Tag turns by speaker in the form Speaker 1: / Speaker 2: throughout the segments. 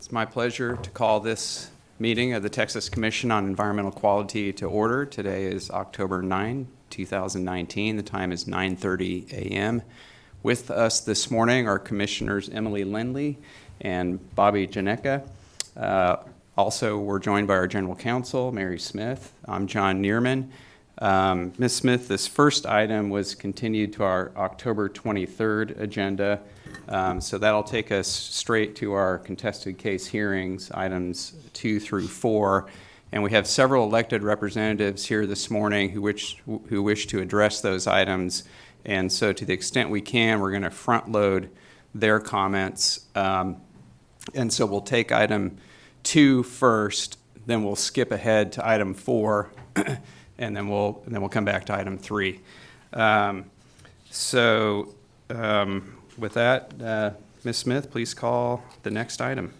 Speaker 1: It's my pleasure to call this meeting of the Texas Commission on Environmental Quality to order. Today is October 9, 2019. The time is 9:30 a.m. With us this morning are Commissioners Emily Lindley and Bobby Janeka. Also, we're joined by our General Counsel, Mary Smith. I'm John Neerman. Ms. Smith, this first item was continued to our October 23rd agenda. So that'll take us straight to our contested case hearings, items 2 through 4. And we have several elected representatives here this morning who wish to address those items. And so to the extent we can, we're going to front load their comments. And so we'll take item 2 first, then we'll skip ahead to item 4, and then we'll come back to item 3. With that, Ms. Smith, please call the next item.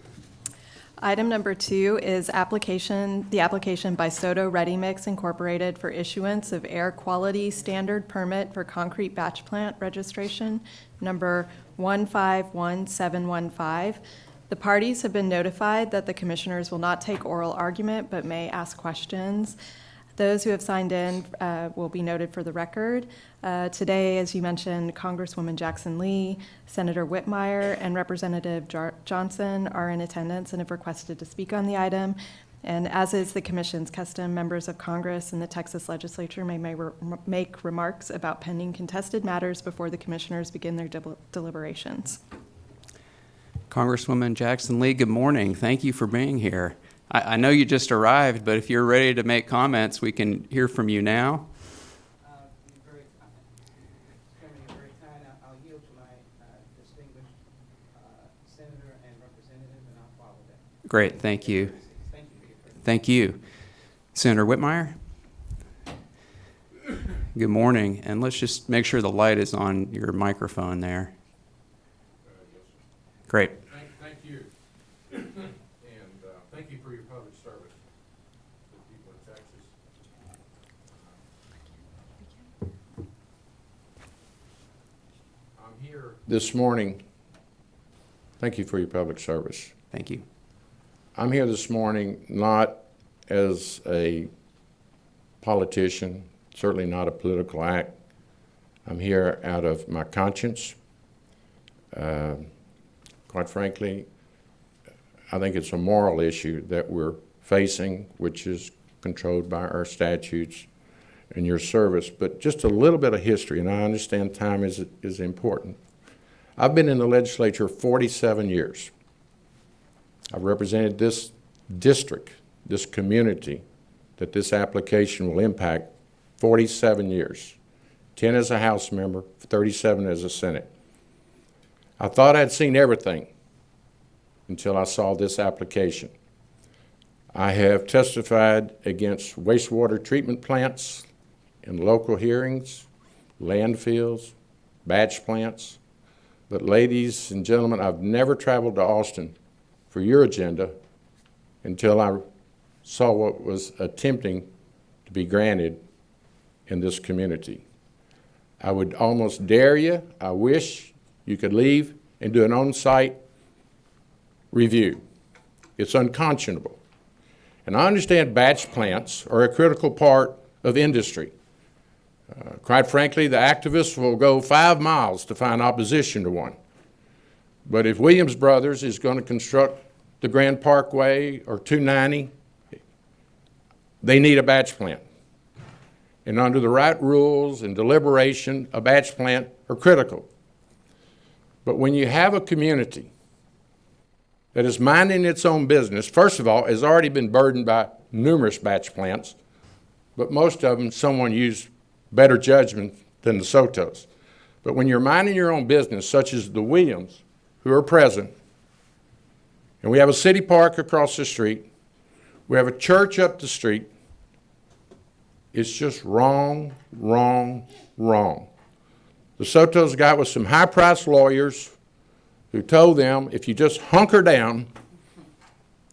Speaker 2: Item number 2 is the application by Soto Ready Mix Incorporated for issuance of air quality standard permit for concrete batch plant registration, number 151715. The parties have been notified that the commissioners will not take oral argument but may ask questions. Those who have signed in will be noted for the record. Today, as you mentioned, Congresswoman Jackson Lee, Senator Whitmire, and Representative Johnson are in attendance and have requested to speak on the item. And as is the Commission's custom, members of Congress and the Texas Legislature may make remarks about pending contested matters before the commissioners begin their deliberations.
Speaker 1: Congresswoman Jackson Lee, good morning. Thank you for being here. I know you just arrived, but if you're ready to make comments, we can hear from you now.
Speaker 3: Very kind. I'll yield to my distinguished senator and representative, and I'll follow that.
Speaker 1: Great, thank you.
Speaker 3: Thank you for your presence.
Speaker 1: Thank you. Senator Whitmire? Good morning, and let's just make sure the light is on your microphone there. Great.
Speaker 4: Thank you. And thank you for your public service to the people of Texas. I'm here this morning. Thank you for your public service.
Speaker 1: Thank you.
Speaker 4: I'm here this morning not as a politician, certainly not a political act. I'm here out of my conscience. Quite frankly, I think it's a moral issue that we're facing, which is controlled by our statutes and your service. But just a little bit of history, and I understand time is important. I've been in the legislature 47 years. I've represented this district, this community that this application will impact 47 years, 10 as a House member, 37 as a Senate. I thought I'd seen everything until I saw this application. I have testified against wastewater treatment plants in local hearings, landfills, batch plants. But ladies and gentlemen, I've never traveled to Austin for your agenda until I saw what was attempting to be granted in this community. I would almost dare you, I wish you could leave and do an on-site review. It's unconscionable. And I understand batch plants are a critical part of industry. Quite frankly, the activists will go 5 miles to find opposition to one. But if Williams Brothers is going to construct the Grand Parkway or 290, they need a batch plant. And under the right rules and deliberation, a batch plant are critical. But when you have a community that is minding its own business, first of all, has already been burdened by numerous batch plants, but most of them, someone used better judgment than the Sotos. But when you're minding your own business, such as the Williams, who are present, and we have a city park across the street, we have a church up the street, it's just wrong, wrong, wrong. The Sotos got with some high-priced lawyers who told them if you just hunker down,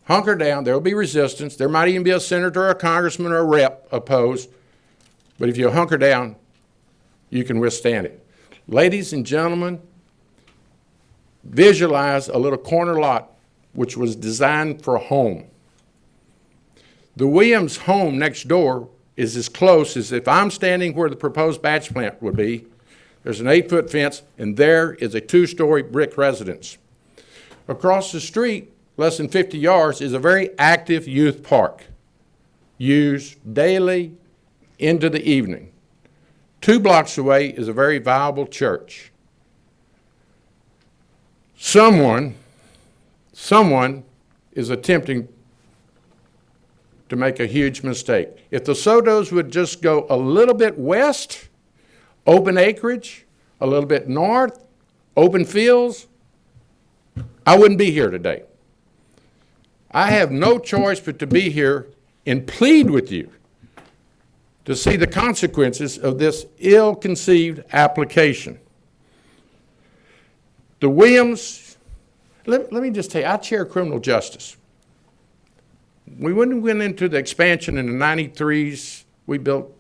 Speaker 4: there'll be resistance. There might even be a senator or a congressman or a rep opposed, but if you hunker down, you can withstand it. Ladies and gentlemen, visualize a little corner lot which was designed for a home. The Williams home next door is as close as if I'm standing where the proposed batch plant would be. There's an 8-foot fence, and there is a 2-story brick residence. Across the street, less than 50 yards, is a very active youth park, used daily into the evening. 2 blocks away is a very viable church. Someone is attempting to make a huge mistake. If the Sotos would just go a little bit west, open acreage, a little bit north, open fields, I wouldn't be here today. I have no choice but to be here and plead with you to see the consequences of this ill-conceived application. The Williams, let me just tell you, I chair criminal justice. We went into the expansion in the 93s. We built,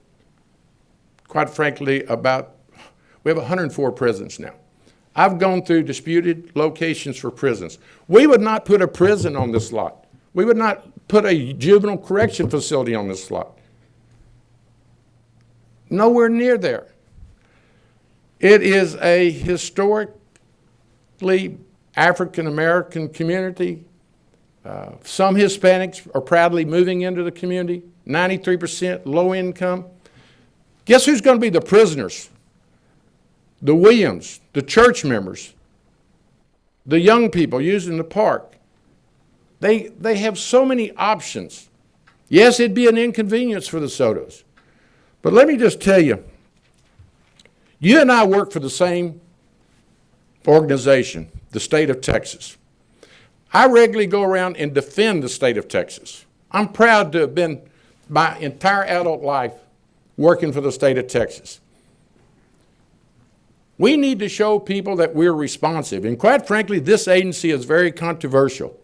Speaker 4: quite frankly, we have 104 prisons now. I've gone through disputed locations for prisons. We would not put a prison on this lot. We would not put a juvenile correction facility on this lot. Nowhere near there. It is a historically African-American community. Some Hispanics are proudly moving into the community, 93% low income. Guess who's going to be the prisoners? The Williams, the church members, the young people using the park. They have so many options. Yes, it'd be an inconvenience for the Sotos. But let me just tell you, you and I work for the same organization, the state of Texas. I regularly go around and defend the state of Texas. I'm proud to have been my entire adult life working for the state of Texas. We need to show people that we're responsive. And quite frankly, this agency is very controversial.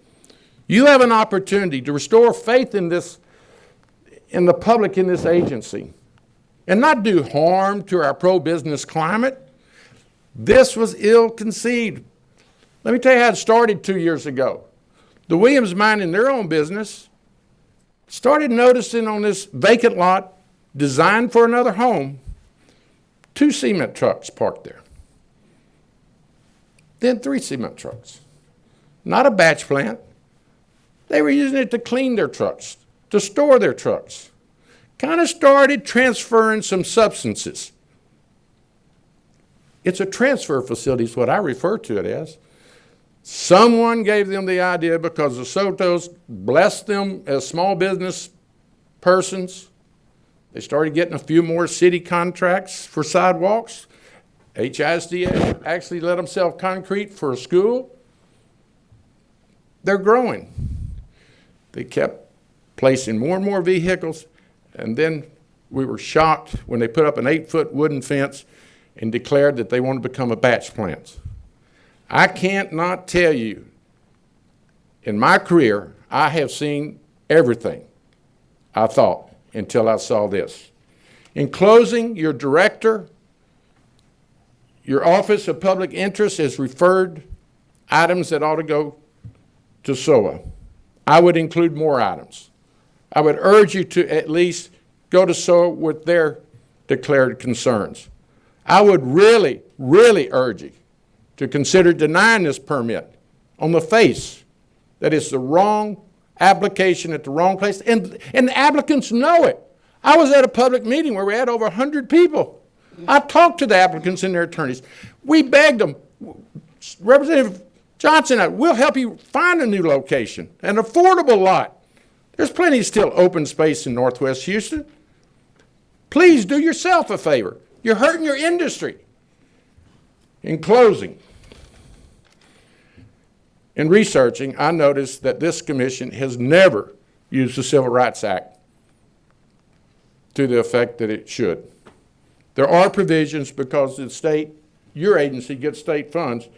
Speaker 4: You have an opportunity to restore faith in the public in this agency and not do harm to our pro-business climate. This was ill-conceived. Let me tell you how it started 2 years ago. The Williams, minding their own business, started noticing on this vacant lot designed for another home, 2 cement trucks parked there. Then 3 cement trucks. Not a batch plant. They were using it to clean their trucks, to store their trucks. Kind of started transferring some substances. It's a transfer facility is what I refer to it as. Someone gave them the idea because the Sotos blessed them as small business persons. They started getting a few more city contracts for sidewalks. HISD actually let them sell concrete for a school. They're growing. They kept placing more and more vehicles, and then we were shocked when they put up an 8-foot wooden fence and declared that they wanted to become a batch plant. I can't not tell you, in my career, I have seen everything, I thought, until I saw this. In closing, your director, your Office of Public Interest has referred items that ought to go to SOA. I would include more items. I would urge you to at least go to SOA with their declared concerns. I would really, really urge you to consider denying this permit on the face that it's the wrong application at the wrong place, and the applicants know it. I was at a public meeting where we had over 100 people. I talked to the applicants and their attorneys. We begged them, Representative Johnson, we'll help you find a new location, an affordable lot. There's plenty still open space in Northwest Houston. Please do yourself a favor. You're hurting your industry. In closing, in researching, I noticed that this commission has never used the Civil Rights Act to the effect that it should. There are provisions because the state, your agency gets state funds,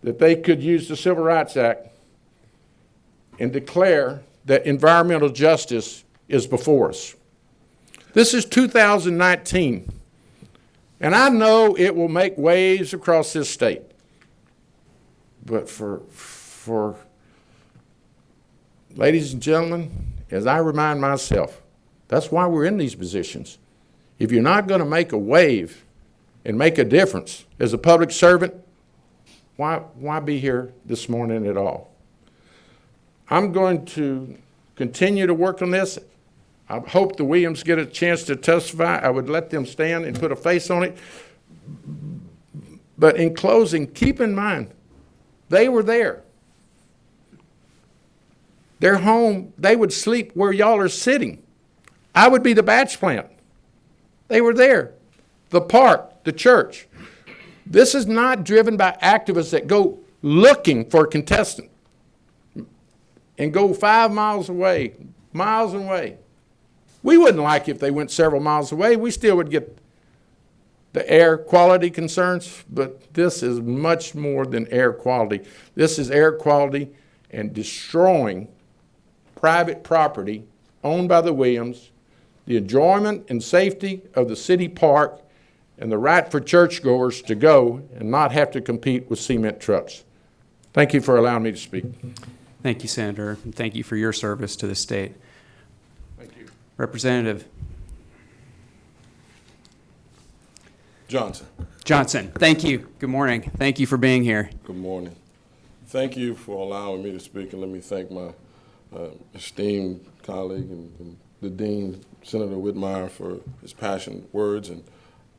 Speaker 4: that they could use the Civil Rights Act and declare that environmental justice is before us. This is 2019. And I know it will make waves across this state. But for Ladies and gentlemen, as I remind myself, that's why we're in these positions. If you're not going to make a wave and make a difference as a public servant, why be here this morning at all? I'm going to continue to work on this. I hope the Williams get a chance to testify. I would let them stand and put a face on it. But in closing, keep in mind, they were there. Their home, they would sleep where y'all are sitting. I would be the batch plant. They were there. The park, the church. This is not driven by activists that go looking for a contestant and go 5 miles away, miles away. We wouldn't like if they went several miles away. We still would get the air quality concerns, but this is much more than air quality. This is air quality and destroying private property owned by the Williams, the enjoyment and safety of the city park, and the right for churchgoers to go and not have to compete with cement trucks. Thank you for allowing me to speak.
Speaker 1: Thank you, Senator, and thank you for your service to the state.
Speaker 4: Thank you.
Speaker 1: Representative
Speaker 5: Johnson.
Speaker 1: Johnson, thank you. Good morning. Thank you for being here.
Speaker 5: Good morning. Thank you for allowing me to speak, and let me thank my esteemed colleague and the Dean, Senator Whitmire, for his passionate words, and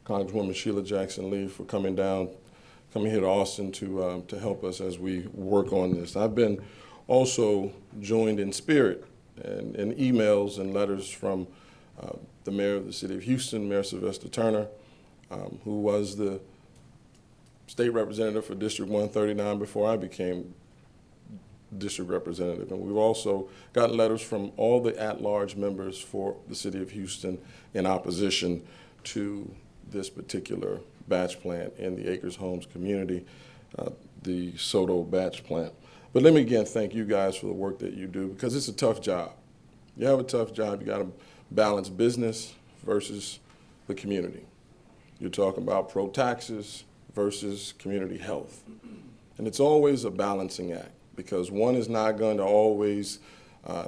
Speaker 5: Congresswoman Sheila Jackson Lee for coming here to Austin to help us as we work on this. I've been also joined in spirit and in emails and letters from the mayor of the city of Houston, Mayor Sylvester Turner, who was the state representative for District 139 before I became district representative. And we've also gotten letters from all the at-large members for the city of Houston in opposition to this particular batch plant in the Acres Homes community, the Soto batch plant. But let me again thank you guys for the work that you do, because it's a tough job. You have a tough job. You got to balance business versus the community. You're talking about pro-taxes versus community health. And it's always a balancing act, because one is not going to always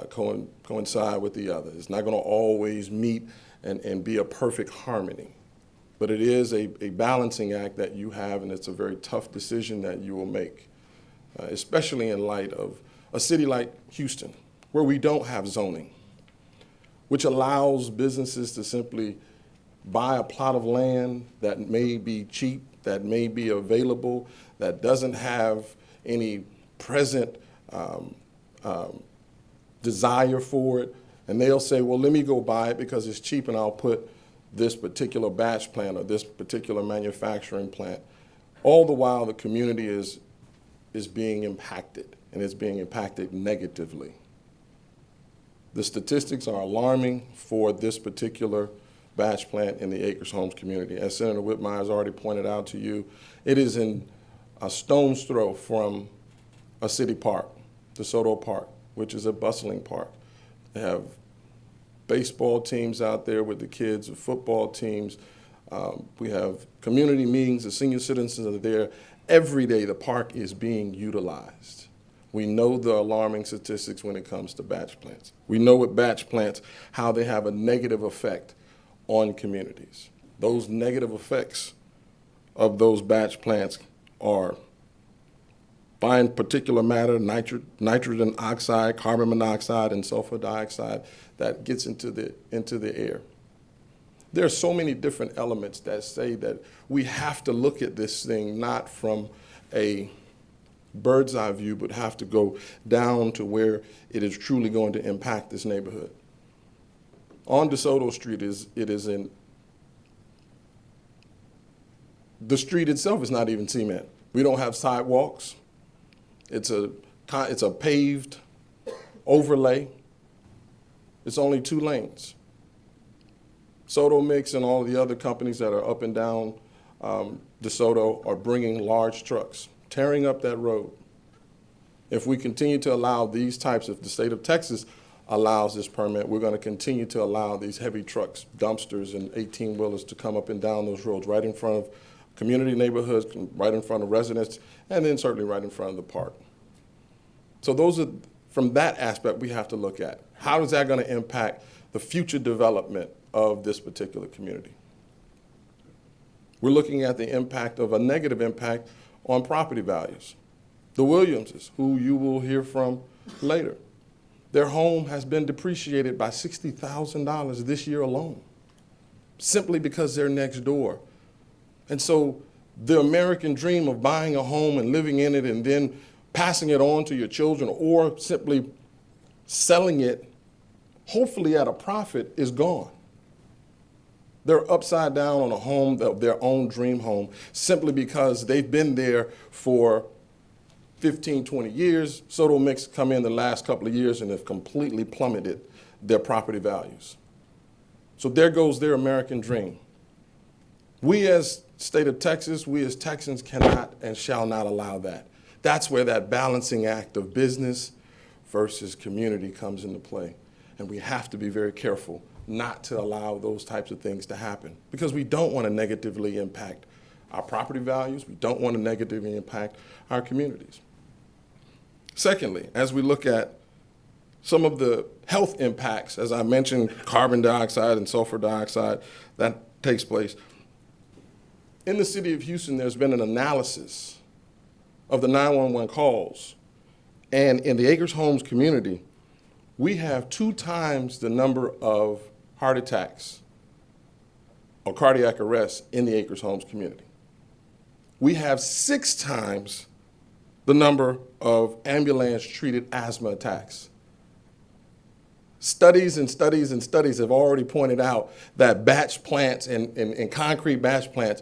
Speaker 5: coincide with the other. It's not going to always meet and be a perfect harmony. But it is a balancing act that you have, and it's a very tough decision that you will make, especially in light of a city like Houston, where we don't have zoning, which allows businesses to simply buy a plot of land that may be cheap, that may be available, that doesn't have any present desire for it, and they'll say, well, let me go buy it because it's cheap and I'll put this particular batch plant or this particular manufacturing plant. All the while the community is being impacted, and it's being impacted negatively. The statistics are alarming for this particular batch plant in the Acres Homes community. As Senator Whitmire has already pointed out to you, it is in a stone's throw from a city park, the Soto Park, which is a bustling park. They have baseball teams out there with the kids, football teams. We have community meetings. The senior citizens are there. Every day the park is being utilized. We know the alarming statistics when it comes to batch plants. We know with batch plants how they have a negative effect on communities. Those negative effects of those batch plants are fine particulate matter, nitrogen oxide, carbon monoxide, and sulfur dioxide that gets into the air. There are so many different elements that say that we have to look at this thing not from a bird's eye view, but have to go down to where it is truly going to impact this neighborhood. On DeSoto Street, the street itself is not even cement. We don't have sidewalks. It's a paved overlay. It's only 2 lanes. Soto Mix and all of the other companies that are up and down DeSoto are bringing large trucks, tearing up that road. If we continue to allow these types, if the state of Texas allows this permit, we're going to continue to allow these heavy trucks, dumpsters, and 18-wheelers to come up and down those roads right in front of community neighborhoods, right in front of residents, and then certainly right in front of the park. So those are from that aspect we have to look at. How is that going to impact the future development of this particular community? We're looking at the impact of a negative impact on property values. The Williamses, who you will hear from later, their home has been depreciated by $60,000 this year alone, simply because they're next door. And so the American dream of buying a home and living in it and then passing it on to your children or simply selling it, hopefully at a profit, is gone. They're upside down on a home, their own dream home, simply because they've been there for 15, 20 years. Soto Mix come in the last couple of years and have completely plummeted their property values. So there goes their American dream. We as state of Texas, we as Texans cannot and shall not allow that. That's where that balancing act of business versus community comes into play. And we have to be very careful not to allow those types of things to happen, because we don't want to negatively impact our property values. We don't want to negatively impact our communities. Secondly, as we look at some of the health impacts, as I mentioned, carbon dioxide and sulfur dioxide, that takes place. In the city of Houston, there's been an analysis of the 911 calls. And in the Acres Homes community, we have 2 times the number of heart attacks or cardiac arrests in the Acres Homes community. We have 6 times the number of ambulance-treated asthma attacks. Studies and studies and studies have already pointed out that batch plants and concrete batch plants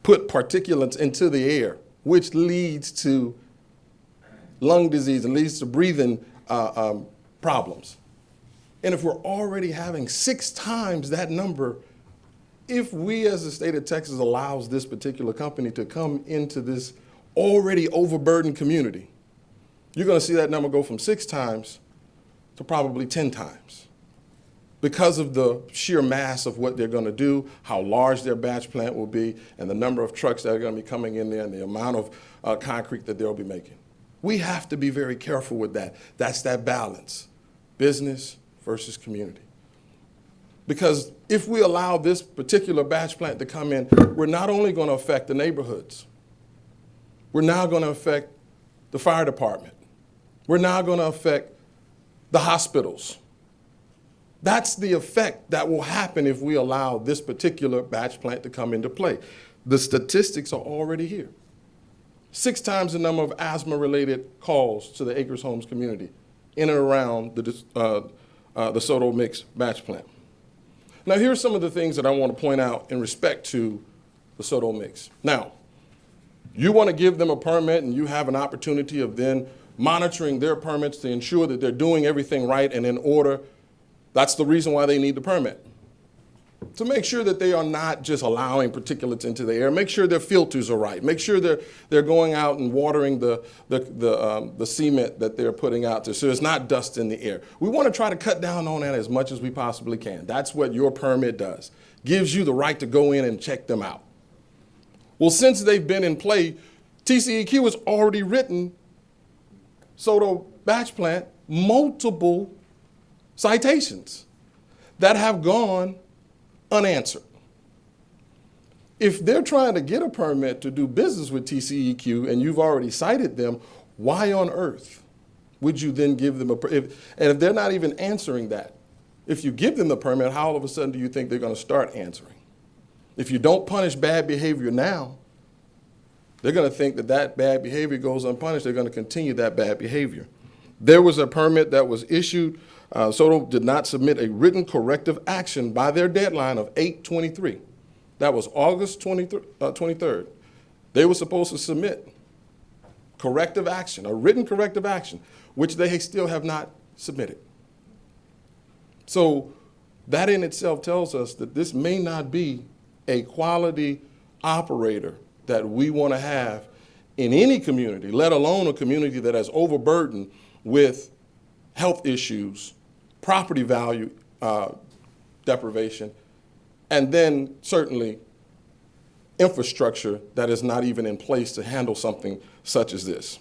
Speaker 5: put particulates into the air, which leads to lung disease and leads to breathing problems. And if we're already having 6 times that number, if we as the state of Texas allows this particular company to come into this already overburdened community, you're going to see that number go from 6 times to probably 10 times because of the sheer mass of what they're going to do, how large their batch plant will be, and the number of trucks that are going to be coming in there and the amount of concrete that they'll be making. We have to be very careful with that. That's that balance, business versus community. Because if we allow this particular batch plant to come in, we're not only going to affect the neighborhoods, we're now going to affect the fire department. We're now going to affect the hospitals. That's the effect that will happen if we allow this particular batch plant to come into play. The statistics are already here. 6 times the number of asthma-related calls to the Acres Homes community in and around the Soto Mix batch plant. Now, here's some of the things that I want to point out in respect to the Soto Mix. Now, you want to give them a permit and you have an opportunity of then monitoring their permits to ensure that they're doing everything right and in order. That's the reason why they need the permit. To make sure that they are not just allowing particulates into the air, make sure their filters are right, make sure they're going out and watering the cement that they're putting out there so there's not dust in the air. We want to try to cut down on that as much as we possibly can. That's what your permit does. Gives you the right to go in and check them out. Well, since they've been in play, TCEQ has already written Soto Batch Plant multiple citations that have gone unanswered. If they're trying to get a permit to do business with TCEQ and you've already cited them, why on earth would you then give them and if they're not even answering that, if you give them the permit, how all of a sudden do you think they're going to start answering? If you don't punish bad behavior now, they're going to think that that bad behavior goes unpunished. They're going to continue that bad behavior. There was a permit that was issued. Soto did not submit a written corrective action by their deadline of 8/23. That was August 23rd. They were supposed to submit corrective action, a written corrective action, which they still have not submitted. So that in itself tells us that this may not be a quality operator that we want to have in any community, let alone a community that is overburdened with health issues, property value deprivation, and then certainly infrastructure that is not even in place to handle something such as this.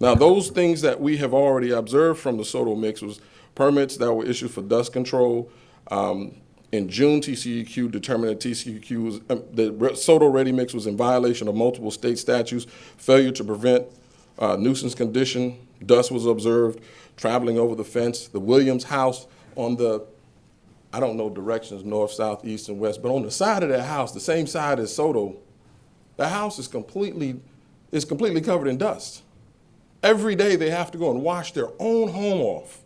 Speaker 5: Now, those things that we have already observed from the Soto mix was permits that were issued for dust control. In June, TCEQ determined that TCEQ was, the Soto ready mix was in violation of multiple state statutes, failure to prevent nuisance condition, dust was observed, traveling over the fence. The Williams house on the, I don't know directions, north, south, east, and west, but on the side of that house, the same side as Soto, the house is completely covered in dust. Every day they have to go and wash their own home off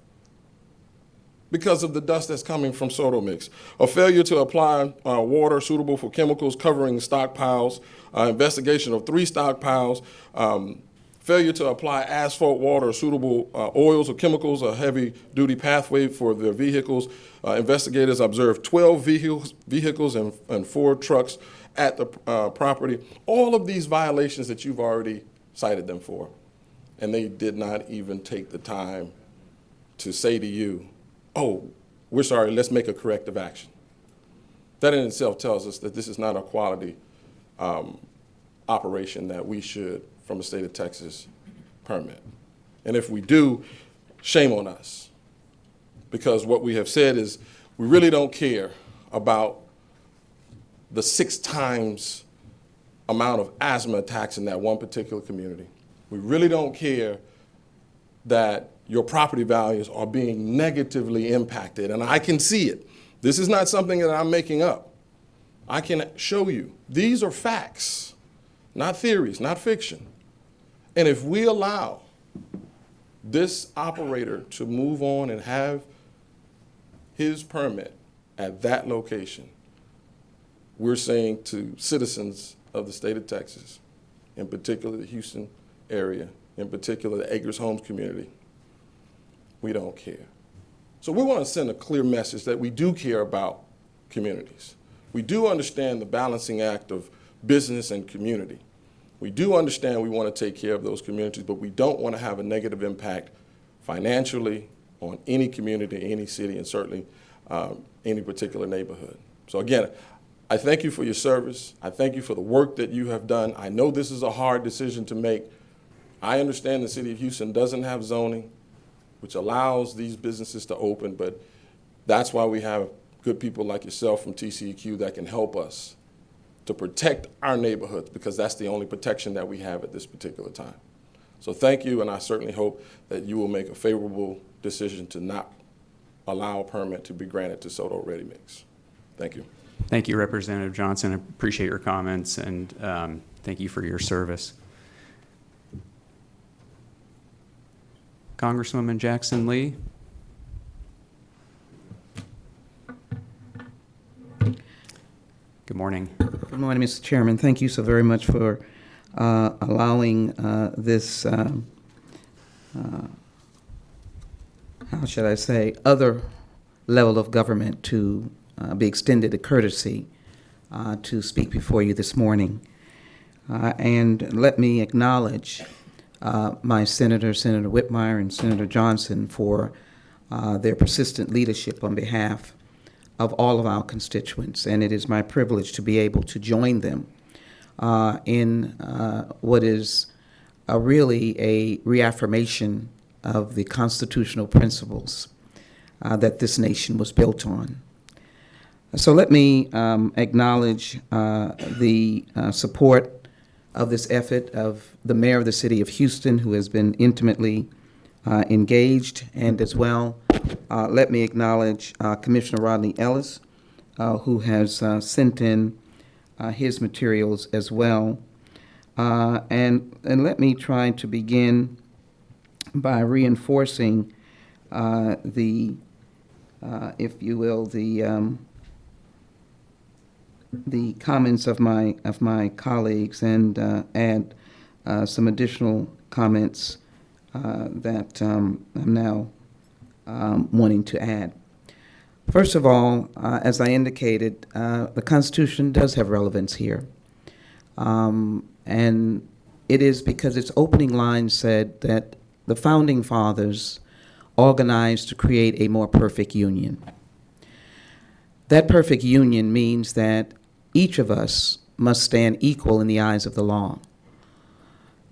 Speaker 5: because of the dust that's coming from Soto mix. A failure to apply water suitable for chemicals covering stockpiles, investigation of 3 stockpiles, failure to apply asphalt water suitable oils or chemicals, a heavy-duty pathway for their vehicles. Investigators observed 12 vehicles and 4 trucks at the property. All of these violations that you've already cited them for. And they did not even take the time to say to you, oh, we're sorry, let's make a corrective action. That in itself tells us that this is not a quality operation that we should, from the state of Texas, permit. And if we do, shame on us. Because what we have said is we really don't care about the 6 times amount of asthma attacks in that one particular community. We really don't care that your property values are being negatively impacted, and I can see it. This is not something that I'm making up. I can show you. These are facts, not theories, not fiction. And if we allow this operator to move on and have his permit at that location, we're saying to citizens of the state of Texas, in particular the Houston area, in particular the Acres Homes community, we don't care. So we want to send a clear message that we do care about communities. We do understand the balancing act of business and community. We do understand we want to take care of those communities, but we don't want to have a negative impact financially on any community, any city, and certainly any particular neighborhood. So again, I thank you for your service. I thank you for the work that you have done. I know this is a hard decision to make. I understand the city of Houston doesn't have zoning, which allows these businesses to open, but that's why we have good people like yourself from TCEQ that can help us to protect our neighborhoods, because that's the only protection that we have at this particular time. So thank you, and I certainly hope that you will make a favorable decision to not allow a permit to be granted to Soto Ready Mix. Thank you.
Speaker 1: Thank you, Representative Johnson. I appreciate your comments, and thank you for your service. Congresswoman Jackson Lee. Good morning.
Speaker 6: Good morning, Mr. Chairman. Thank you so very much for allowing this, how should I say, other level of government to be extended a courtesy to speak before you this morning. And let me acknowledge my Senator Whitmire and Senator Johnson for their persistent leadership on behalf of all of our constituents, and it is my privilege to be able to join them in what is really a reaffirmation of the constitutional principles that this nation was built on. So let me acknowledge the support of this effort of the mayor of the city of Houston, who has been intimately engaged, and as well, let me acknowledge Commissioner Rodney Ellis, who has sent in his materials as well. And let me try to begin by reinforcing the, if you will, the comments of my colleagues, and add some additional comments that I'm now wanting to add. First of all, as I indicated, the Constitution does have relevance here. And it is because its opening line said that the Founding Fathers organized to create a more perfect union. That perfect union means that each of us must stand equal in the eyes of the law.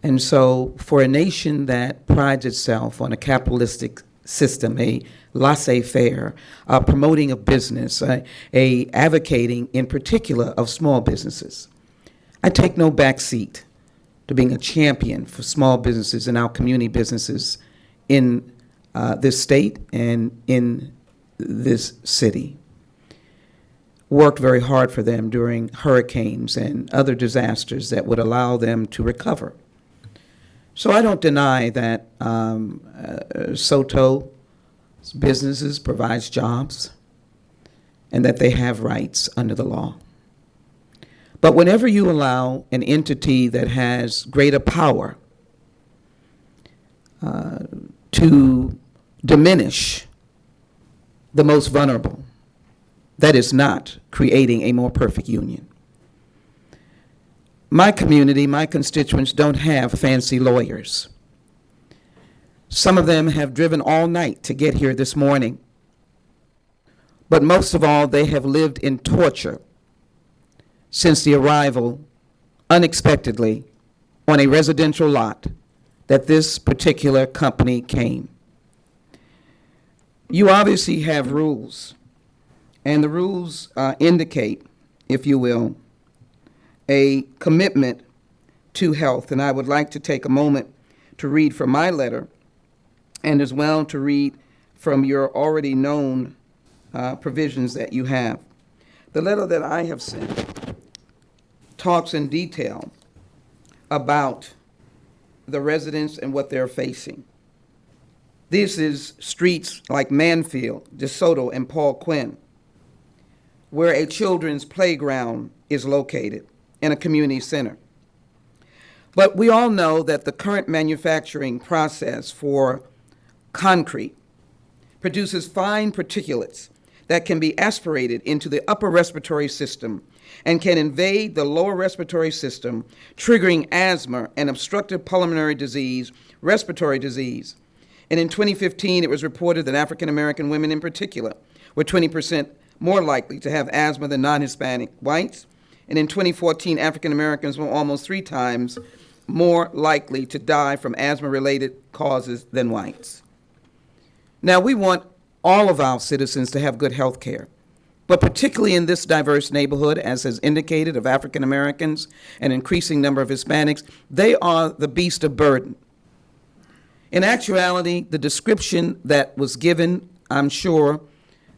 Speaker 6: And so for a nation that prides itself on a capitalistic system, a laissez-faire, a promoting of business, a advocating in particular of small businesses, I take no back seat to being a champion for small businesses and our community businesses in this state and in this city. Worked very hard for them during hurricanes and other disasters that would allow them to recover. So I don't deny that Soto's businesses provides jobs and that they have rights under the law. But whenever you allow an entity that has greater power to diminish the most vulnerable, that is not creating a more perfect union. My community, my constituents don't have fancy lawyers. Some of them have driven all night to get here this morning. But most of all, they have lived in torture since the arrival, unexpectedly, on a residential lot that this particular company came. You obviously have rules, and the rules indicate, if you will, a commitment to health. And I would like to take a moment to read from my letter and as well to read from your already known provisions that you have. The letter that I have sent talks in detail about the residents and what they're facing. This is streets like Manfield, DeSoto, and Paul Quinn, where a children's playground is located in a community center. But we all know that the current manufacturing process for concrete produces fine particulates that can be aspirated into the upper respiratory system and can invade the lower respiratory system, triggering asthma and obstructive pulmonary disease, respiratory disease. And in 2015, it was reported that African American women in particular were 20% more likely to have asthma than non-Hispanic whites. And in 2014, African Americans were almost 3 times more likely to die from asthma-related causes than whites. Now, we want all of our citizens to have good health care, but particularly in this diverse neighborhood, as is indicated, of African Americans, an increasing number of Hispanics, they are the beast of burden. In actuality, the description that was given, I'm sure,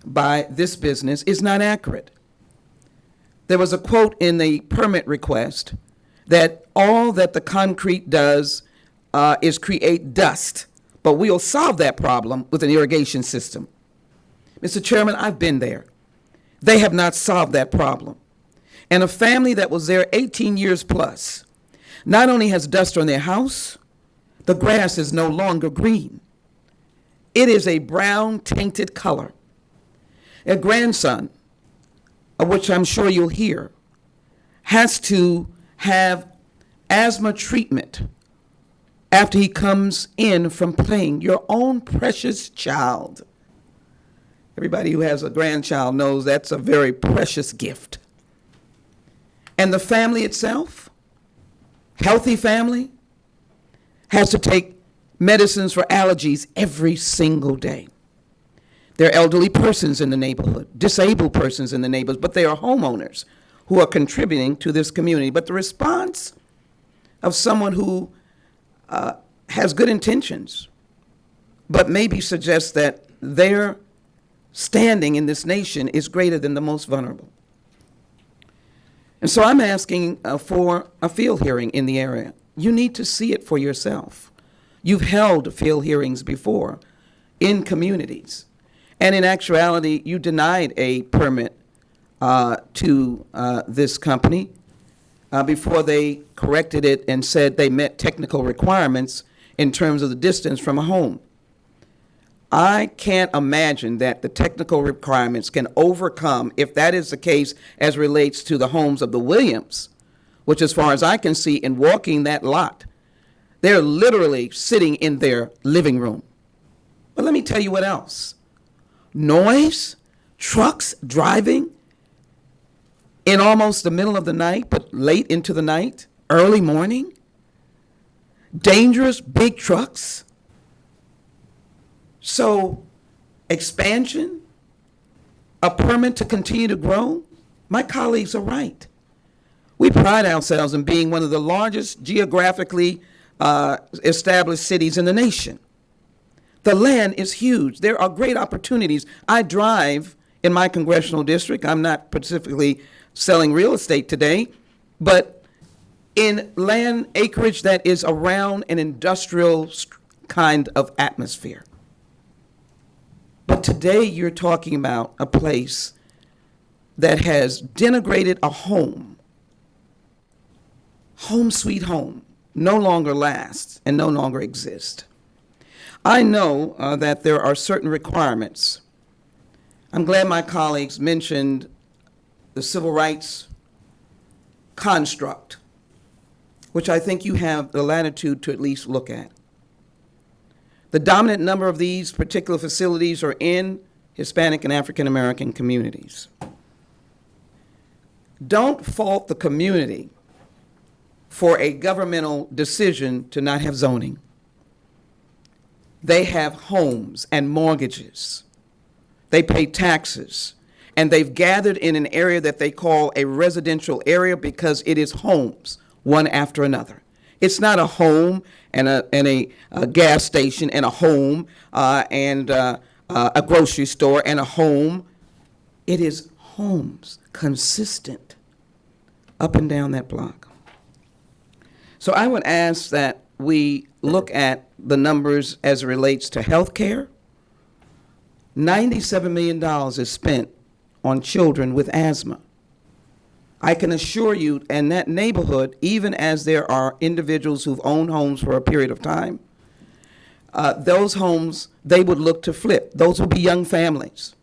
Speaker 6: by this business is not accurate. There was a quote in the permit request that all that the concrete does is create dust, but we'll solve that problem with an irrigation system. Mr. Chairman, I've been there. They have not solved that problem. And a family that was there 18 years plus not only has dust on their house, the grass is no longer green. It is a brown tainted color. A grandson, of which I'm sure you'll hear, has to have asthma treatment after he comes in from playing. Your own precious child. Everybody who has a grandchild knows that's a very precious gift. And the family itself, healthy family, has to take medicines for allergies every single day. There are elderly persons in the neighborhood, disabled persons in the neighborhood, but they are homeowners who are contributing to this community. But the response of someone who has good intentions, but maybe suggests that their standing in this nation is greater than the most vulnerable. And so I'm asking for a field hearing in the area. You need to see it for yourself. You've held field hearings before in communities. And in actuality, you denied a permit to this company before they corrected it and said they met technical requirements in terms of the distance from a home. I can't imagine that the technical requirements can overcome, if that is the case as relates to the homes of the Williams, which as far as I can see in walking that lot, they're literally sitting in their living room. But let me tell you what else. Noise, trucks driving in almost the middle of the night, but late into the night, early morning. dangerous big trucks. So expansion, a permit to continue to grow, my colleagues are right. We pride ourselves in being one of the largest geographically established cities in the nation. The land is huge. There are great opportunities. I drive in my congressional district. I'm not specifically selling real estate today, but in land acreage that is around an industrial kind of atmosphere. But today you're talking about a place that has denigrated a home. Home sweet home no longer lasts and no longer exists. I know that there are certain requirements. I'm glad my colleagues mentioned the civil rights construct, which I think you have the latitude to at least look at. The dominant number of these particular facilities are in Hispanic and African American communities. Don't fault the community for a governmental decision to not have zoning. They have homes and mortgages. They pay taxes. And they've gathered in an area that they call a residential area because it is homes, one after another. It's not a home and a gas station and a home and a grocery store and a home. It is homes, consistent, up and down that block. So I would ask that we look at the numbers as it relates to health care. $97 million is spent on children with asthma. I can assure you, in that neighborhood, even as there are individuals who've owned homes for a period of time, those homes, they would look to flip. Those will be young families.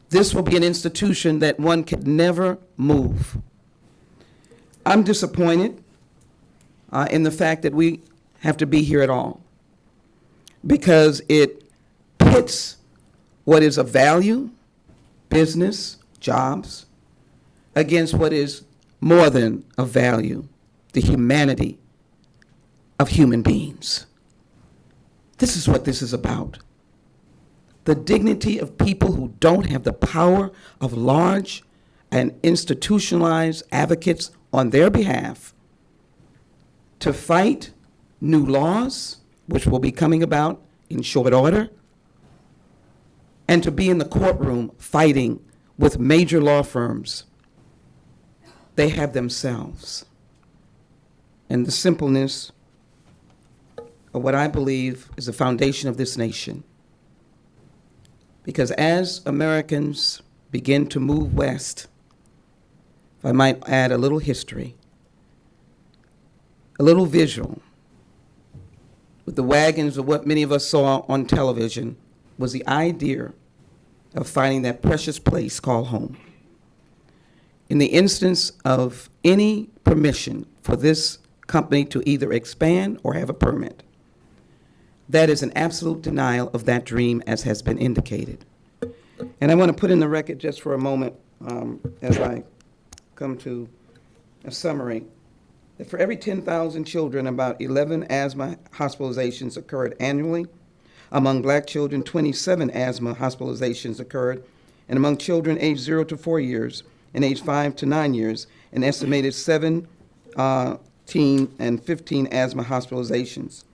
Speaker 6: This will be an institution that one could never move. I'm disappointed in the fact that we have to be here at all, because it pits what is of value, business, jobs, against what is more than of value, the humanity of human beings. This is what this is about. The dignity of people who don't have the power of large and institutionalized advocates on their behalf to fight new laws, which will be coming about in short order, and to be in the courtroom fighting with major law firms. They have themselves. And the simpleness of what I believe is the foundation of this nation. Because as Americans begin to move west, if I might add a little history, a little visual, with the wagons of what many of us saw on television, was the idea of finding that precious place called home. In the instance of any permission for this company to either expand or have a permit, that is an absolute denial of that dream, as has been indicated. And I want to put in the record just for a moment, as I come to a summary, that for every 10,000 children, about 11 asthma hospitalizations occurred annually. Among black children, 27 asthma hospitalizations occurred, and among children aged 0 to 4 years and aged 5 to 9 years, an estimated 17 and 15 asthma hospitalizations.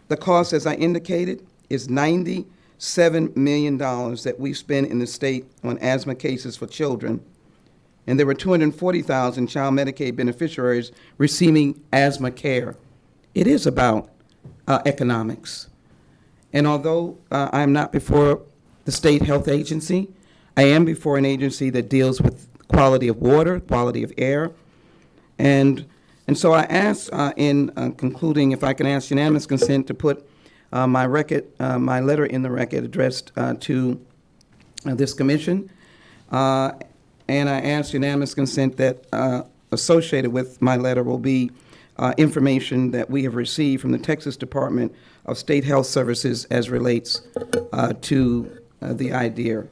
Speaker 6: The cost, as I indicated, is $97 million that we spend in the state on asthma cases for children. And there were 240,000 child Medicaid beneficiaries receiving asthma care. It is about economics. And although I am not before the state health agency, I am before an agency that deals with quality of water, quality of air. And so I ask in concluding, if I can ask unanimous consent to put my letter in the record addressed to this commission. And I ask unanimous consent that associated with my letter will be information that we have received from the Texas Department of State Health Services as relates to the idea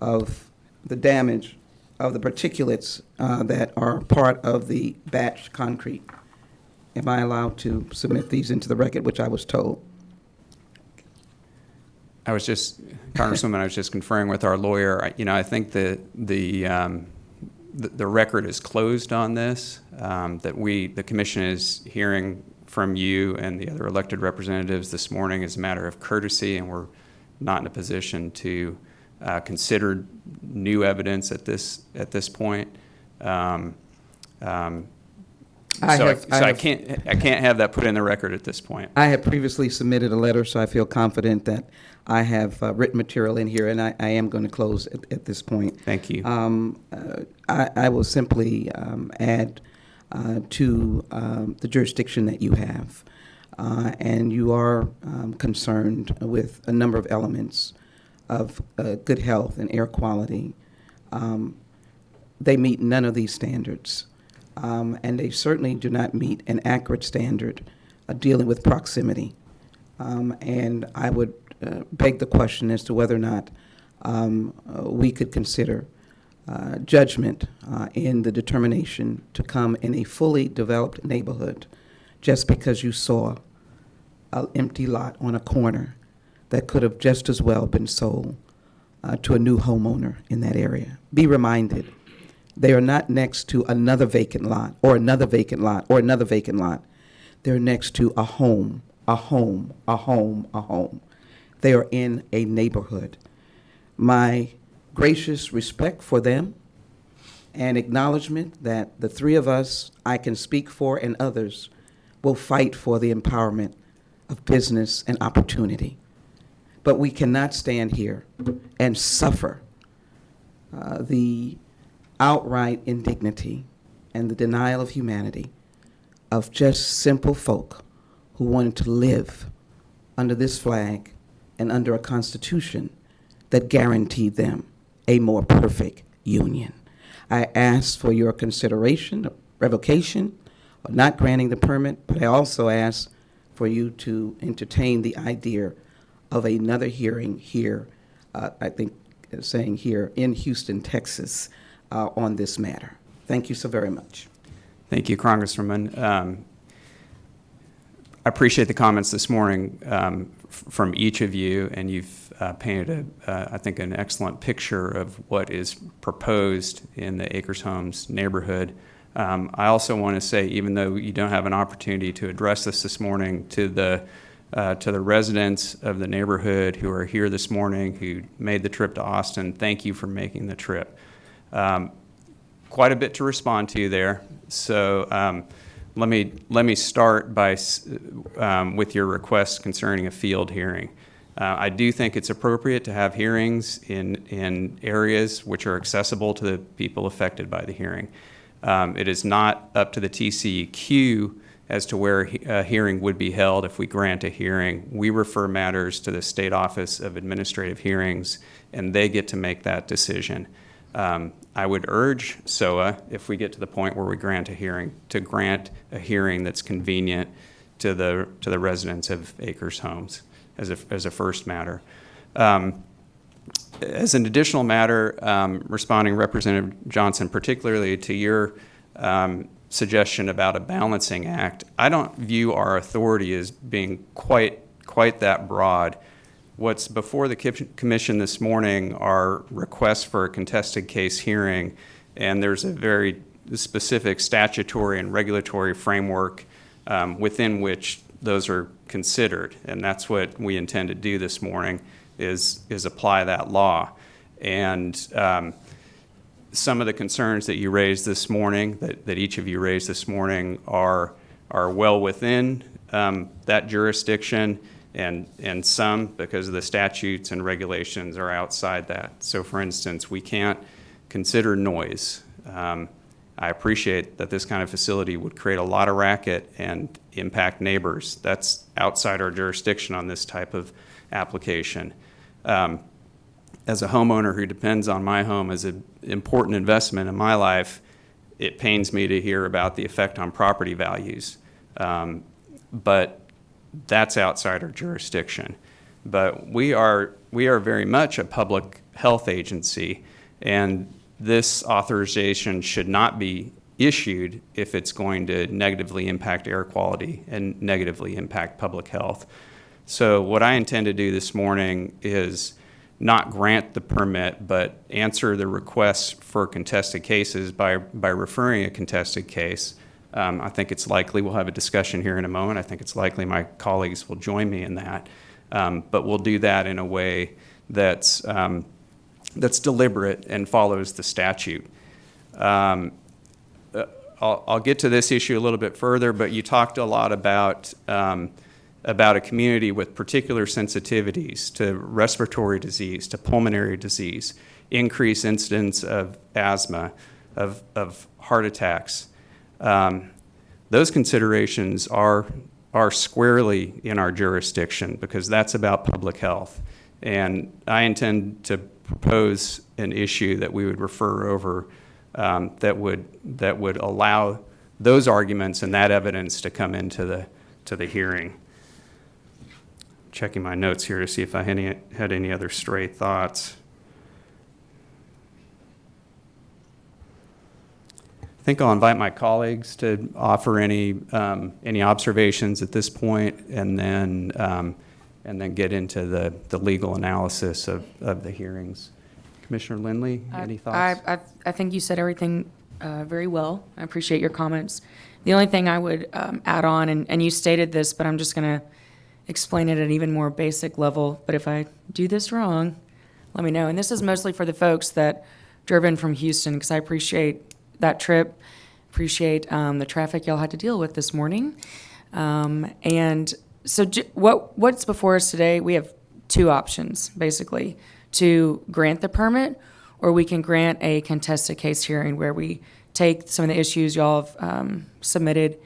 Speaker 6: of the damage of the particulates that are part of the batch concrete. Am I allowed to submit these into the record, which I was told?
Speaker 1: Congresswoman, I was just conferring with our lawyer. I think the record is closed on this, that the commission is hearing from you and the other elected representatives this morning as a matter of courtesy, and we're not in a position to consider new evidence at this point. I can't have that put in the record at this point.
Speaker 6: I have previously submitted a letter, so I feel confident that I have written material in here, and I am going to close at this point.
Speaker 1: Thank you.
Speaker 6: I will simply add to the jurisdiction that you have, and you are concerned with a number of elements of good health and air quality. They meet none of these standards, and they certainly do not meet an accurate standard dealing with proximity. And I would beg the question as to whether or not we could consider judgment in the determination to come in a fully developed neighborhood just because you saw an empty lot on a corner that could have just as well been sold to a new homeowner in that area. Be reminded, they are not next to another vacant lot or another vacant lot or another vacant lot. They're next to a home, a home, a home, a home. They are in a neighborhood. My gracious respect for them and acknowledgement that the three of us, I can speak for, and others, will fight for the empowerment of business and opportunity. But we cannot stand here and suffer the outright indignity and the denial of humanity of just simple folk who wanted to live under this flag and under a constitution that guaranteed them a more perfect union. I ask for your consideration of revocation or not granting the permit, but I also ask for you to entertain the idea of another hearing here, I think saying here in Houston, Texas, on this matter. Thank you so very much.
Speaker 1: Thank you, Congresswoman. I appreciate the comments this morning from each of you, and you've painted, I think, an excellent picture of what is proposed in the Acres Homes neighborhood. I also want to say, even though you don't have an opportunity to address this morning, to the residents of the neighborhood who are here this morning, who made the trip to Austin, thank you for making the trip. Quite a bit to respond to there. So let me start by with your request concerning a field hearing. I do think it's appropriate to have hearings in areas which are accessible to the people affected by the hearing. It is not up to the TCEQ as to where a hearing would be held if we grant a hearing. We refer matters to the State Office of Administrative Hearings, and they get to make that decision. I would urge SOA, if we get to the point where we grant a hearing, to grant a hearing that's convenient to the residents of Acres Homes as a first matter. As an additional matter, responding, Representative Johnson, particularly to your suggestion about a balancing act, I don't view our authority as being quite that broad. What's before the commission this morning are requests for a contested case hearing, and there's a very specific statutory and regulatory framework within which those are considered, and that's what we intend to do this morning is apply that law. And some of the concerns that you raised this morning, that each of you raised this morning, are well within that jurisdiction, and some, because of the statutes and regulations, are outside that. So for instance, we can't consider noise. I appreciate that this kind of facility would create a lot of racket and impact neighbors. That's outside our jurisdiction on this type of application. As a homeowner who depends on my home as an important investment in my life, it pains me to hear about the effect on property values. But that's outside our jurisdiction. But we are very much a public health agency, and this authorization should not be issued if it's going to negatively impact air quality and negatively impact public health. So what I intend to do this morning is not grant the permit, but answer the requests for contested cases by referring a contested case. I think it's likely we'll have a discussion here in a moment. I think it's likely my colleagues will join me in that. But we'll do that in a way that's deliberate and follows the statute. I'll get to this issue a little bit further, but you talked a lot about a community with particular sensitivities to respiratory disease, to pulmonary disease, increased incidence of asthma, of heart attacks. Those considerations are squarely in our jurisdiction because that's about public health. And I intend to propose an issue that we would refer over that would allow those arguments and that evidence to come into the hearing. Checking my notes here to see if I had any other stray thoughts. I think I'll invite my colleagues to offer any observations at this point, and then get into the legal analysis of the hearings. Commissioner Lindley, any thoughts?
Speaker 7: I think you said everything very well. I appreciate your comments. The only thing I would add on, and you stated this, but I'm just going to explain it at an even more basic level. But if I do this wrong, let me know. And this is mostly for the folks that drove in from Houston, because I appreciate that trip, appreciate the traffic y'all had to deal with this morning. And so what's before us today, we have two options, basically, to grant the permit, or we can grant a contested case hearing where we take some of the issues y'all have submitted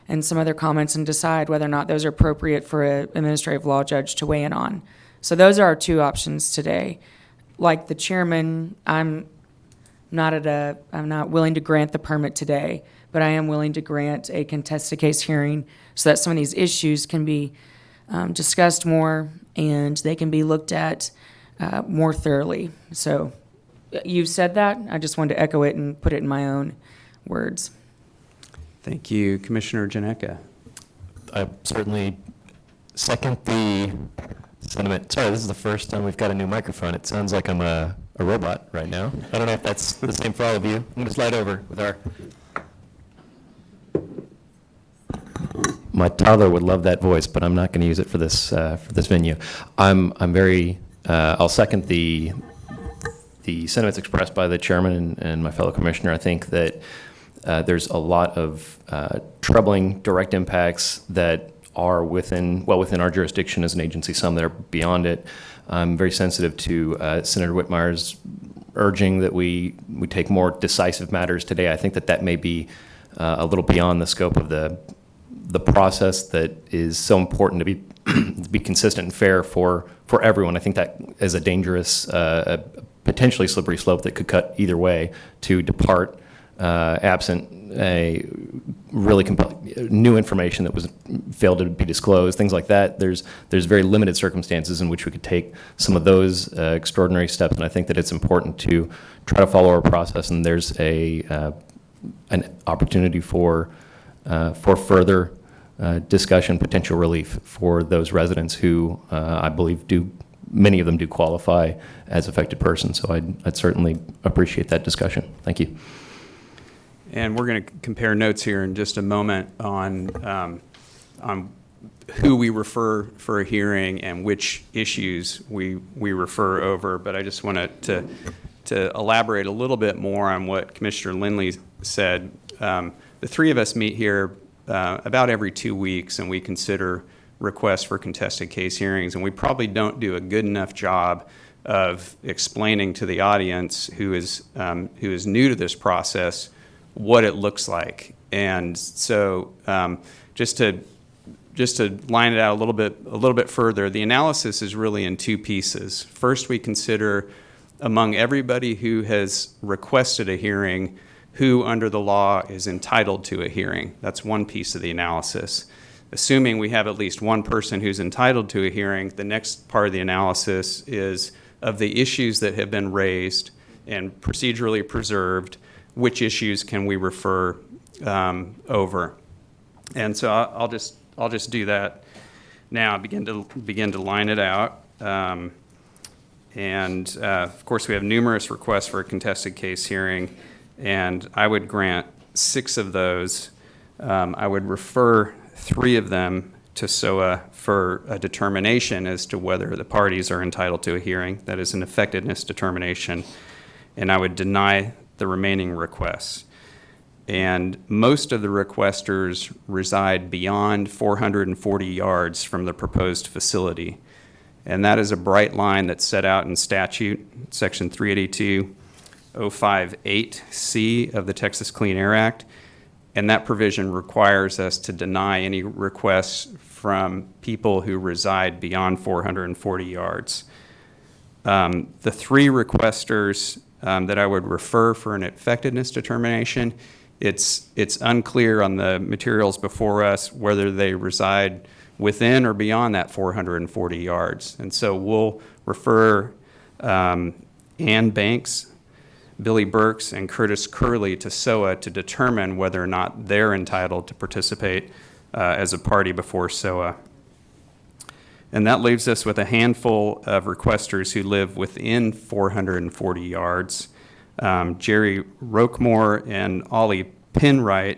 Speaker 7: and some other comments and decide whether or not those are appropriate for an administrative law judge to weigh in on. So those are our two options today. Like the chairman, I'm not willing to grant the permit today, but I am willing to grant a contested case hearing so that some of these issues can be discussed more and they can be looked at more thoroughly. So you've said that. I just wanted to echo it and put it in my own words.
Speaker 1: Thank you. Commissioner Janeka.
Speaker 8: I certainly second the sentiment. Sorry, this is the first time we've got a new microphone. It sounds like I'm a robot right now. I don't know if that's the same for all of you. I'm going to slide over with our... My toddler would love that voice, but I'm not going to use it for this venue. I'll second the sentiments expressed by the chairman and my fellow commissioner. I think that there's a lot of troubling direct impacts that are within our jurisdiction as an agency, some that are beyond it. I'm very sensitive to Senator Whitmire's urging that we take more decisive matters today. I think that may be a little beyond the scope of the process that is so important to be consistent and fair for everyone. I think that is a dangerous, potentially slippery slope that could cut either way to depart absent a really new information that was failed to be disclosed, things like that. There's very limited circumstances in which we could take some of those extraordinary steps, and I think that it's important to try to follow our process. And there's an opportunity for further discussion, potential relief for those residents who I believe many of them do qualify as affected persons. So I'd certainly appreciate that discussion. Thank you.
Speaker 1: And we're going to compare notes here in just a moment on who we refer for a hearing and which issues we refer over. But I just wanted to elaborate a little bit more on what Commissioner Lindley said. The three of us meet here about every 2 weeks, and we consider requests for contested case hearings. And we probably don't do a good enough job of explaining to the audience who is new to this process what it looks like. And so just to line it out a little bit further, the analysis is really in two pieces. First, we consider among everybody who has requested a hearing, who under the law is entitled to a hearing. That's one piece of the analysis. Assuming we have at least one person who's entitled to a hearing, the next part of the analysis is of the issues that have been raised and procedurally preserved, which issues can we refer over. And so I'll just do that now. Begin to line it out. Of course, we have numerous requests for a contested case hearing, and I would grant 6 of those. I would refer 3 of them to SOA for a determination as to whether the parties are entitled to a hearing. That is an effectiveness determination. And I would deny the remaining requests. And most of the requesters reside beyond 440 yards from the proposed facility. And that is a bright line that's set out in statute, section 382.058C of the Texas Clean Air Act. And that provision requires us to deny any requests from people who reside beyond 440 yards. The 3 requesters that I would refer for an effectiveness determination, it's unclear on the materials before us whether they reside within or beyond that 440 yards. And so we'll refer Ann Banks, Billy Burks, and Curtis Curley to SOA to determine whether or not they're entitled to participate as a party before SOA. And that leaves us with a handful of requesters who live within 440 yards. Jerry Roquemore and Ollie Penwright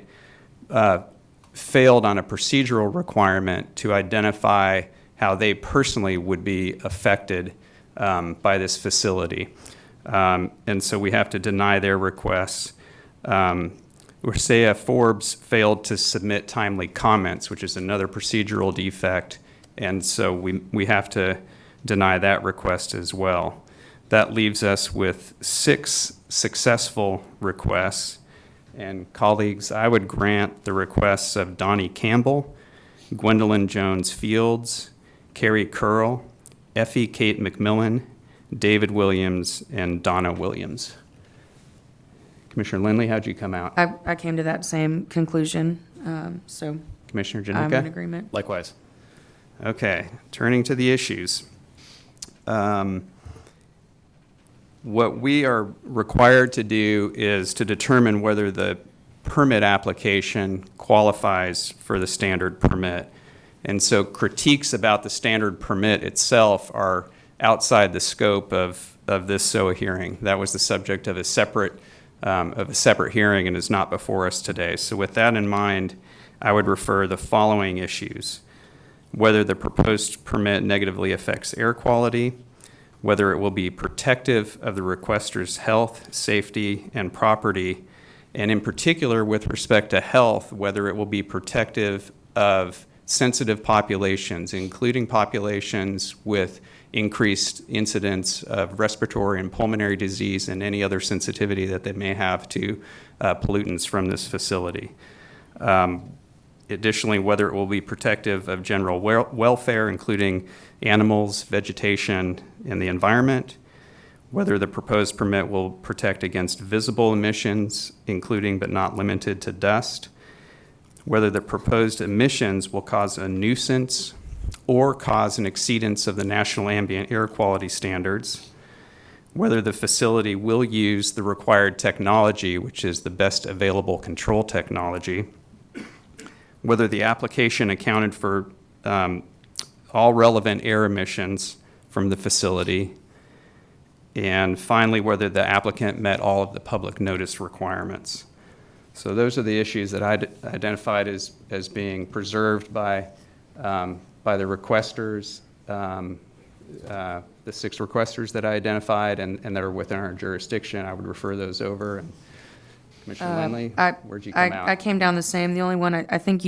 Speaker 1: failed on a procedural requirement to identify how they personally would be affected by this facility. And so we have to deny their requests. Ursea Forbes failed to submit timely comments, which is another procedural defect, and so we have to deny that request as well. That leaves us with 6 successful requests. And colleagues, I would grant the requests of Donnie Campbell, Gwendolyn Jones Fields, Carrie Curl, Effie Kate McMillan, David Williams, and Donna Williams. Commissioner Lindley, how'd you come out?
Speaker 7: I came to that same conclusion, so
Speaker 1: Commissioner
Speaker 7: I'm in
Speaker 1: Januka?
Speaker 7: agreement.
Speaker 8: Likewise.
Speaker 1: Okay, turning to the issues. What we are required to do is to determine whether the permit application qualifies for the standard permit. And so critiques about the standard permit itself are outside the scope of this SOA hearing. That was the subject of a separate hearing and is not before us today. So with that in mind, I would refer the following issues: whether the proposed permit negatively affects air quality, whether it will be protective of the requester's health, safety, and property, and in particular with respect to health, whether it will be protective of sensitive populations, including populations with increased incidence of respiratory and pulmonary disease and any other sensitivity that they may have to pollutants from this facility. Additionally, whether it will be protective of general welfare, including animals, vegetation, and the environment, whether the proposed permit will protect against visible emissions, including but not limited to dust, whether the proposed emissions will cause a nuisance or cause an exceedance of the national ambient air quality standards, whether the facility will use the required technology, which is the best available control technology, whether the application accounted for all relevant air emissions from the facility, and finally, whether the applicant met all of the public notice requirements. So those are the issues that I identified as being preserved by the requesters, the 6 requesters that I identified and that are within our jurisdiction. I would refer those over. And Commissioner Lindley, where'd you come out?
Speaker 7: I came down the same. The only one, I think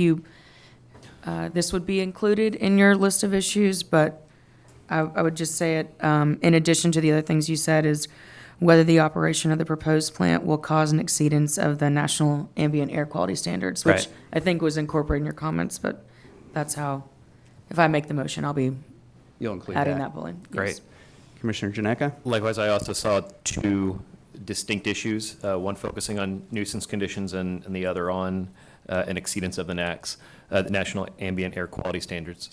Speaker 7: this would be included in your list of issues, but I would just say it, in addition to the other things you said, is whether the operation of the proposed plant will cause an exceedance of the national ambient air quality standards, which
Speaker 1: Right.
Speaker 7: I think was incorporated in your comments, but that's how, if I make the motion, I'll be
Speaker 1: You'll include
Speaker 7: adding
Speaker 1: that.
Speaker 7: that bullet.
Speaker 1: Great.
Speaker 7: Yes.
Speaker 1: Commissioner Janetka?
Speaker 8: Likewise, I also saw 2 distinct issues, one focusing on nuisance conditions and the other on an exceedance of the NAAQS, the National Ambient Air Quality Standards,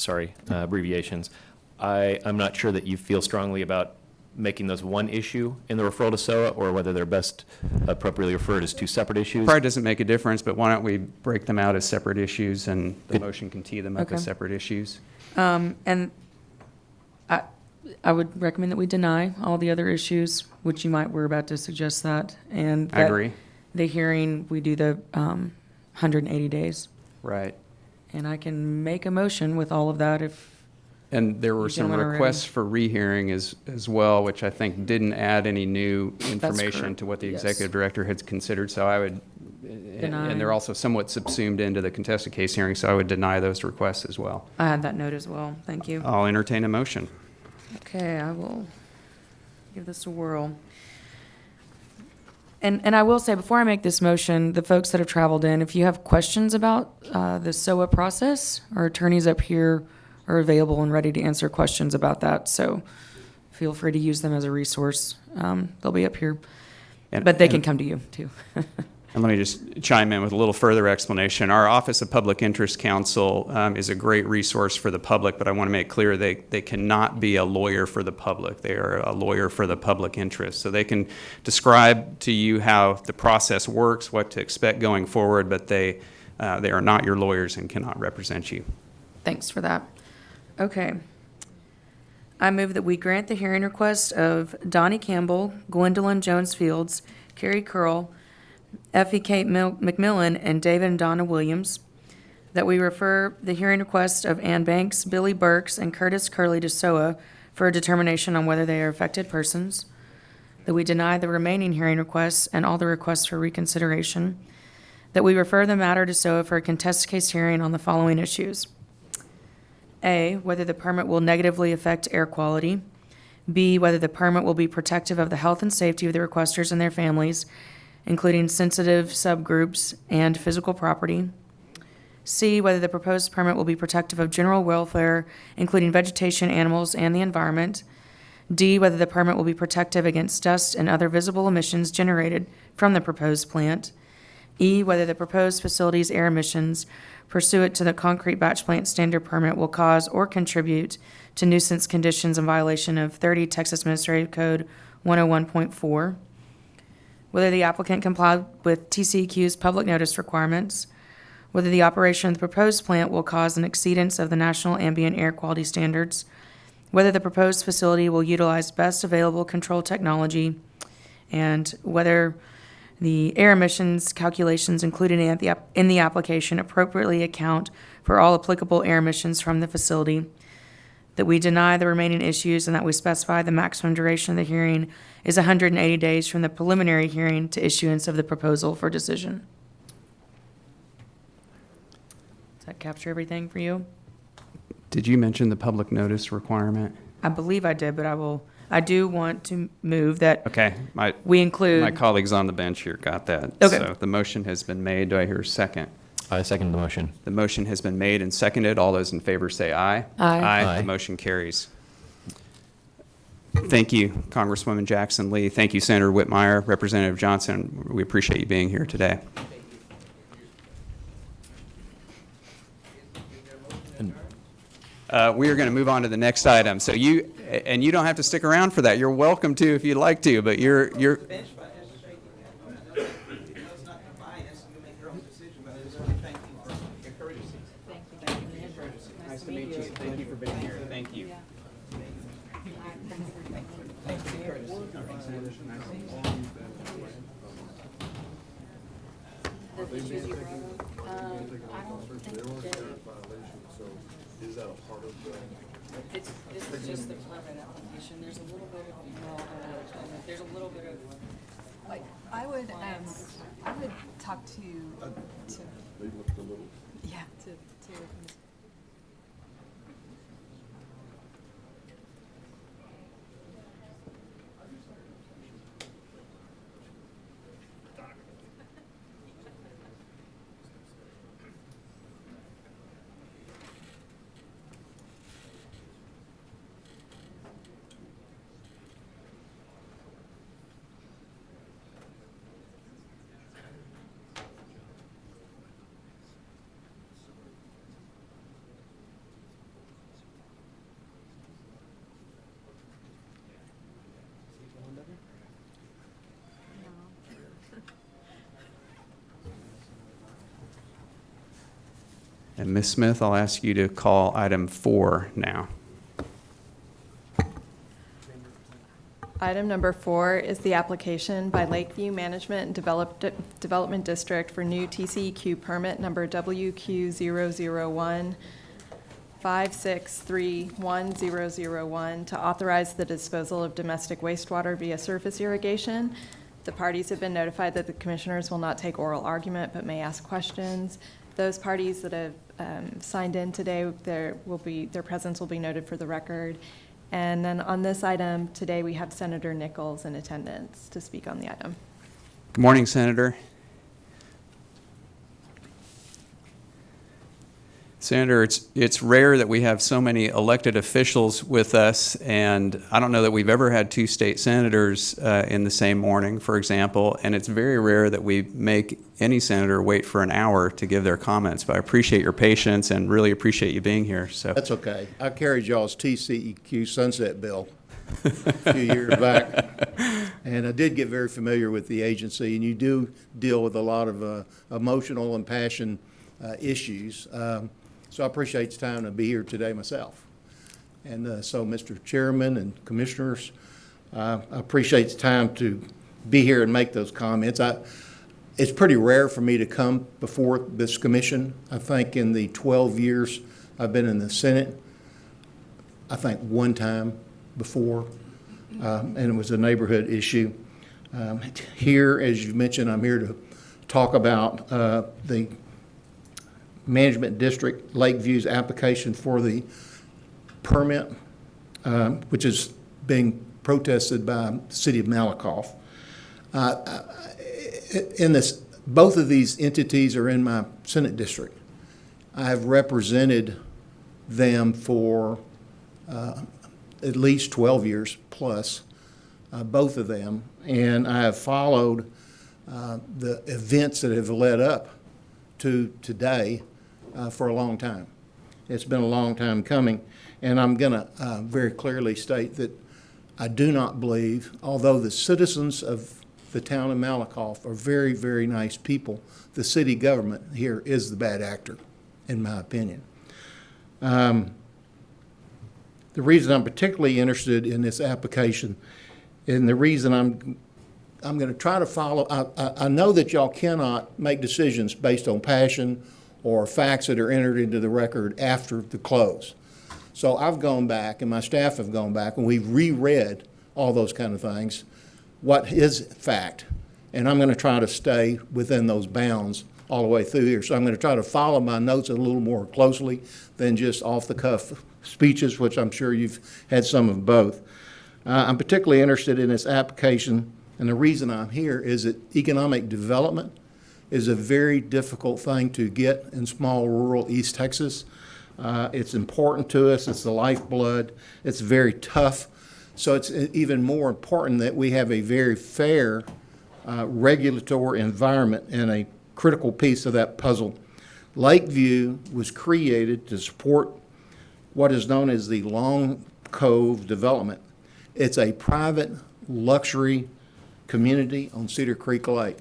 Speaker 8: abbreviations. I'm not sure that you feel strongly about making those one issue in the referral to SOA, or whether they're best appropriately referred as two separate issues.
Speaker 1: Probably doesn't make a difference, but why don't we break them out as separate issues, and the
Speaker 8: Good.
Speaker 1: motion can tee them up
Speaker 7: Okay.
Speaker 1: as separate issues?
Speaker 7: And I would recommend that we deny all the other issues, which you might, were about to suggest that. And
Speaker 1: I
Speaker 7: that
Speaker 1: agree.
Speaker 7: the hearing, we do the 180 days.
Speaker 1: Right.
Speaker 7: And I can make a motion with all of that if,
Speaker 1: And there were
Speaker 7: You
Speaker 1: some
Speaker 7: gentlemen are
Speaker 1: requests for rehearing as well, which I think didn't add any new information
Speaker 7: correct.
Speaker 1: to what the
Speaker 7: Yes.
Speaker 1: executive director had considered, so I would,
Speaker 7: Deny.
Speaker 1: and they're also somewhat subsumed into the contested case hearing, so I would deny those requests as well.
Speaker 7: I had that note as well. Thank you.
Speaker 1: I'll entertain a motion.
Speaker 7: Okay, I will give this a whirl. And I will say, before I make this motion, the folks that have traveled in, if you have questions about the SOA process, our attorneys up here are available and ready to answer questions about that. So feel free to use them as a resource. They'll be up here, but they can come to you too.
Speaker 1: And let me just chime in with a little further explanation. Our Office of Public Interest Counsel is a great resource for the public, but I want to make clear they cannot be a lawyer for the public. They are a lawyer for the public interest. So they can describe to you how the process works, what to expect going forward, but they are not your lawyers and cannot represent you.
Speaker 7: Thanks for that. Okay. I move that we grant the hearing request of Donnie Campbell, Gwendolyn Jones Fields, Carrie Curl, Effie Kate McMillan, and David and Donna Williams, that we refer the hearing request of Ann Banks, Billy Burks, and Curtis Curley to SOA for a determination on whether they are affected persons, that we deny the remaining hearing requests and all the requests for reconsideration, that we refer the matter to SOA for a contested case hearing on the following issues. A, whether the permit will negatively affect air quality. B, whether the permit will be protective of the health and safety of the requesters and their families, including sensitive subgroups and physical property. C, whether the proposed permit will be protective of general welfare, including vegetation, animals, and the environment. D, whether the permit will be protective against dust and other visible emissions generated from the proposed plant. E, whether the proposed facility's air emissions pursuant to the concrete batch plant standard permit will cause or contribute to nuisance conditions in violation of 30 Texas Administrative Code 101.4. Whether the applicant complied with TCEQ's public notice requirements. Whether the operation of the proposed plant will cause an exceedance of the national ambient air quality standards. Whether the proposed facility will utilize best available control technology. And whether the air emissions calculations included in the application appropriately account for all applicable air emissions from the facility, that we deny the remaining issues, and that we specify the maximum duration of the hearing is 180 days from the preliminary hearing to issuance of the proposal for decision. Does that capture everything for you?
Speaker 1: Did you mention the public notice requirement?
Speaker 7: I believe I did, but I do want to move that
Speaker 1: Okay,
Speaker 7: we include.
Speaker 1: my colleagues on the bench here got that.
Speaker 7: Okay.
Speaker 1: So the motion has been made. Do I hear a second?
Speaker 8: I second the motion.
Speaker 1: The motion has been made and seconded. All those in favor say aye.
Speaker 7: Aye.
Speaker 8: Aye.
Speaker 1: The motion carries. Thank you, Congresswoman Jackson Lee. Thank you, Senator Whitmire, Representative Johnson. We appreciate you being here today. We are going to move on to the next item. So you don't have to stick around for that. You're welcome to if you'd like to, but you're
Speaker 3: Bench by straight. No, it's not biased. You make your own decision, but I just want to thank you for your courtesy.
Speaker 1: Nice to meet you. Thank you for being here. Thank you.
Speaker 7: This is just the permit application. There's a little bit of,
Speaker 9: I would talk to yeah, to Ms.
Speaker 1: And Ms. Smith, I'll ask you to call item 4 now.
Speaker 2: Item number 4 is the application by Lakeview Management and Development District for new TCEQ permit number WQ001 5631001 to authorize the disposal of domestic wastewater via surface irrigation. The parties have been notified that the commissioners will not take oral argument but may ask questions. Those parties that have signed in today, their presence will be noted for the record. And then on this item, today we have Senator Nichols in attendance to speak on the item.
Speaker 1: Good morning, Senator. Senator, it's rare that we have so many elected officials with us, and I don't know that we've ever had 2 state senators in the same morning, for example, and it's very rare that we make any senator wait for an hour to give their comments, but I appreciate your patience and really appreciate you being here. So
Speaker 10: That's okay. I carried y'all's TCEQ sunset bill a few years back, and I did get very familiar with the agency, and you do deal with a lot of emotional and passion issues. So I appreciate the time to be here today myself. And so, Mr. Chairman and Commissioners, I appreciate the time to be here and make those comments. It's pretty rare for me to come before this commission. I think in the 12 years I've been in the Senate, I think one time before, and it was a neighborhood issue. Here, as you mentioned, I'm here to talk about the Management District Lakeview's application for the permit, which is being protested by the city of Malakoff. Both of these entities are in my Senate district. I have represented them for at least 12 years plus, both of them, and I have followed the events that have led up to today for a long time. It's been a long time coming, and I'm going to very clearly state that I do not believe, although the citizens of the town of Malakoff are very, very nice people, the city government here is the bad actor, in my opinion. The reason I'm particularly interested in this application, and the reason I'm going to try to follow, I know that y'all cannot make decisions based on passion or facts that are entered into the record after the close. So I've gone back, and my staff have gone back, and we've reread all those kind of things, what is fact, and I'm going to try to stay within those bounds all the way through here. So I'm going to try to follow my notes a little more closely than just off-the-cuff speeches, which I'm sure you've had some of both. I'm particularly interested in this application, and the reason I'm here is that economic development is a very difficult thing to get in small rural East Texas. It's important to us. It's the lifeblood. It's very tough. So it's even more important that we have a very fair regulatory environment and a critical piece of that puzzle. Lakeview was created to support what is known as the Long Cove development. It's a private luxury community on Cedar Creek Lake.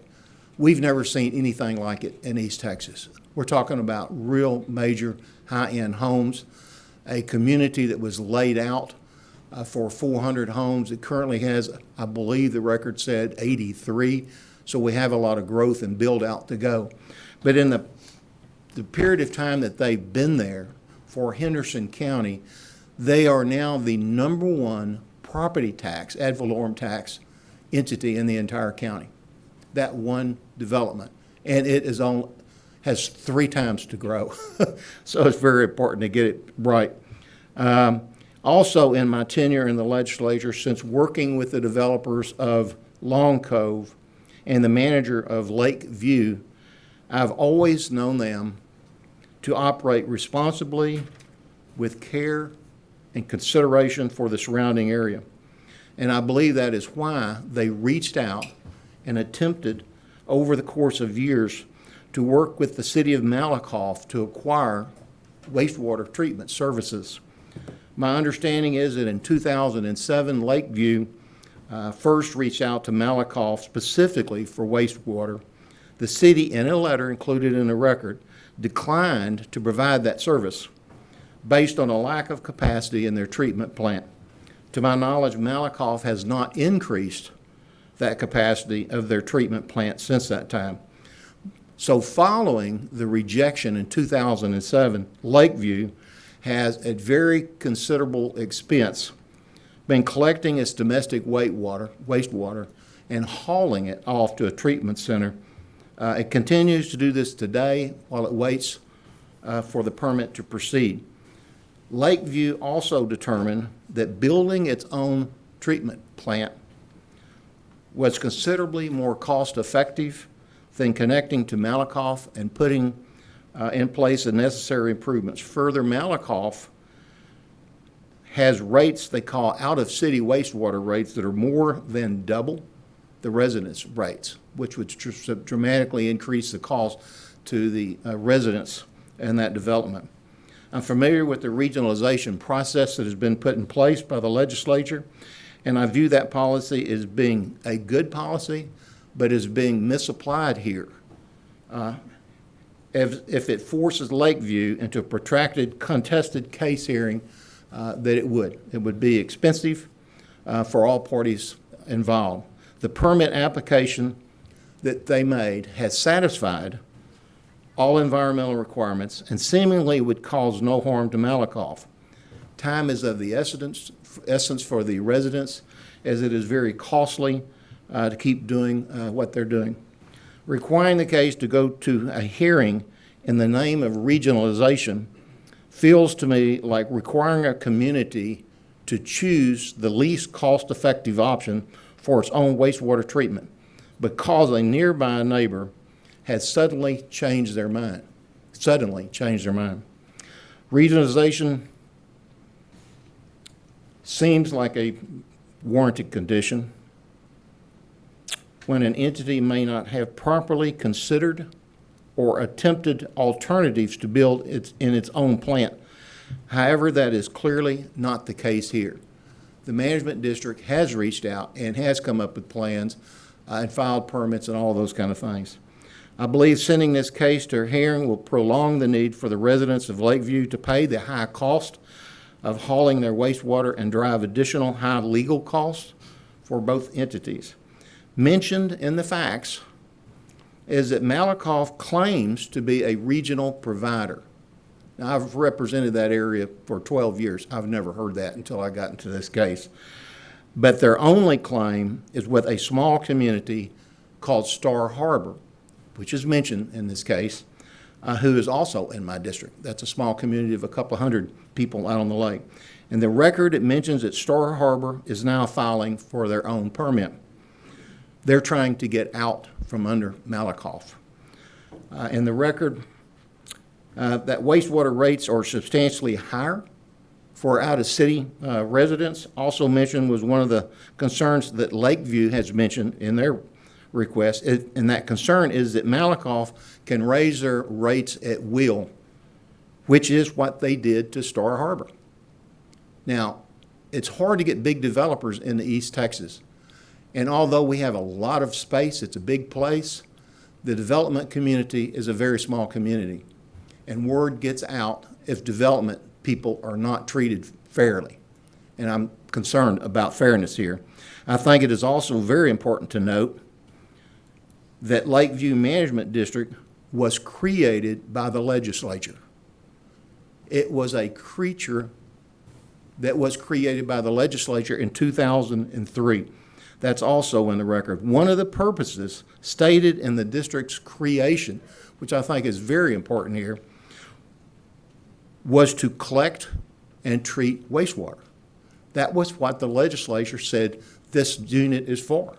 Speaker 10: We've never seen anything like it in East Texas. We're talking about real major high-end homes, a community that was laid out for 400 homes. It currently has, I believe the record said 83, so we have a lot of growth and build out to go. But in the period of time that they've been there for Henderson County, they are now the #1 property tax, ad valorem tax entity in the entire county. That one development, and it has 3 times to grow. So it's very important to get it right. Also in my tenure in the legislature, since working with the developers of Long Cove and the manager of Lakeview, I've always known them to operate responsibly with care and consideration for the surrounding area. And I believe that is why they reached out and attempted over the course of years to work with the city of Malakoff to acquire wastewater treatment services. My understanding is that in 2007, Lakeview first reached out to Malakoff specifically for wastewater. The city, in a letter included in the record, declined to provide that service based on a lack of capacity in their treatment plant. To my knowledge, Malakoff has not increased that capacity of their treatment plant since that time. So following the rejection in 2007, Lakeview has, at very considerable expense, been collecting its domestic wastewater and hauling it off to a treatment center. It continues to do this today while it waits for the permit to proceed. Lakeview also determined that building its own treatment plant was considerably more cost-effective than connecting to Malakoff and putting in place the necessary improvements. Further, Malakoff has rates they call out-of-city wastewater rates that are more than double the residents' rates, which would dramatically increase the cost to the residents in that development. I'm familiar with the regionalization process that has been put in place by the legislature, and I view that policy as being a good policy, but is being misapplied here. If it forces Lakeview into a protracted, contested case hearing, that it would be expensive for all parties involved. The permit application that they made has satisfied all environmental requirements and seemingly would cause no harm to Malakoff. Time is of the essence for the residents, as it is very costly to keep doing what they're doing. Requiring the case to go to a hearing in the name of regionalization feels to me like requiring a community to choose the least cost-effective option for its own wastewater treatment because a nearby neighbor has suddenly changed their mind. Regionalization seems like a warranted condition when an entity may not have properly considered or attempted alternatives to build in its own plant. However, that is clearly not the case here. The management district has reached out and has come up with plans and filed permits and all those kind of things. I believe sending this case to a hearing will prolong the need for the residents of Lakeview to pay the high cost of hauling their wastewater and drive additional high legal costs for both entities. Mentioned in the facts is that Malakoff claims to be a regional provider. Now, I've represented that area for 12 years. I've never heard that until I got into this case. But their only claim is with a small community called Star Harbor, which is mentioned in this case, who is also in my district. That's a small community of a couple hundred people out on the lake. In the record, it mentions that Star Harbor is now filing for their own permit. They're trying to get out from under Malakoff. In the record, that wastewater rates are substantially higher for out-of-city residents. Also mentioned was one of the concerns that Lakeview has mentioned in their request, and that concern is that Malakoff can raise their rates at will, which is what they did to Star Harbor. Now, it's hard to get big developers into East Texas. And although we have a lot of space, it's a big place, the development community is a very small community. And word gets out if development people are not treated fairly. And I'm concerned about fairness here. I think it is also very important to note that Lakeview Management District was created by the legislature. It was a creature that was created by the legislature in 2003. That's also in the record. One of the purposes stated in the district's creation, which I think is very important here, was to collect and treat wastewater. That was what the legislature said this unit is for,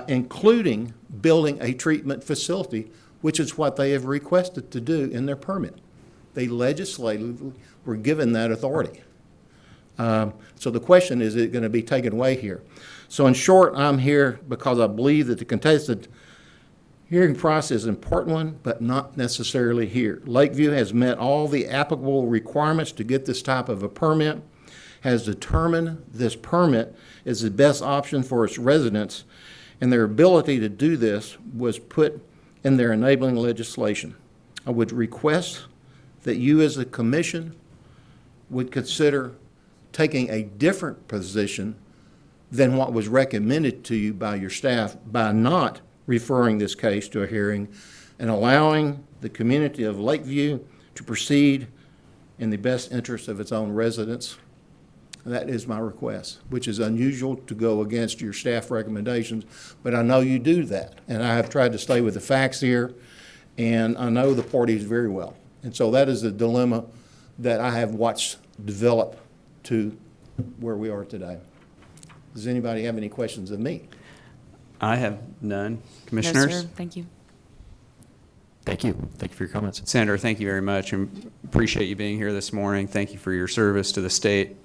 Speaker 10: including building a treatment facility, which is what they have requested to do in their permit. They legislatively were given that authority. So the question is it going to be taken away here? So in short, I'm here because I believe that the contested hearing process is an important one, but not necessarily here. Lakeview has met all the applicable requirements to get this type of a permit, has determined this permit is the best option for its residents, and their ability to do this was put in their enabling legislation. I would request that you as a commission would consider taking a different position than what was recommended to you by your staff by not referring this case to a hearing and allowing the community of Lakeview to proceed in the best interest of its own residents. That is my request, which is unusual to go against your staff recommendations, but I know you do that. And I have tried to stay with the facts here, and I know the parties very well. And so that is the dilemma that I have watched develop to where we are today. Does anybody have any questions of me?
Speaker 1: I have none.
Speaker 7: No,
Speaker 1: Commissioners?
Speaker 7: sir. Thank you.
Speaker 8: Thank you. Thank you for your comments.
Speaker 1: Senator, thank you very much, and appreciate you being here this morning. Thank you for your service to the state.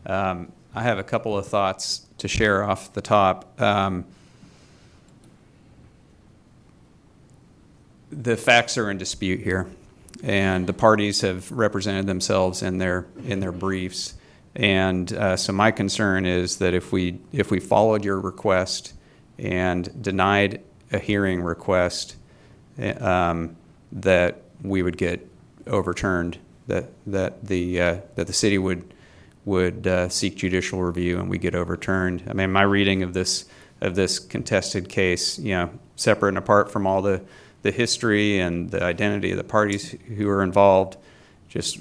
Speaker 1: I have a couple of thoughts to share off the top. The facts are in dispute here, and the parties have represented themselves in their briefs. And so my concern is that if we followed your request and denied a hearing request, that we would get overturned, that the city would seek judicial review and we get overturned. I mean, my reading of this contested case, separate and apart from all the history and the identity of the parties who are involved, just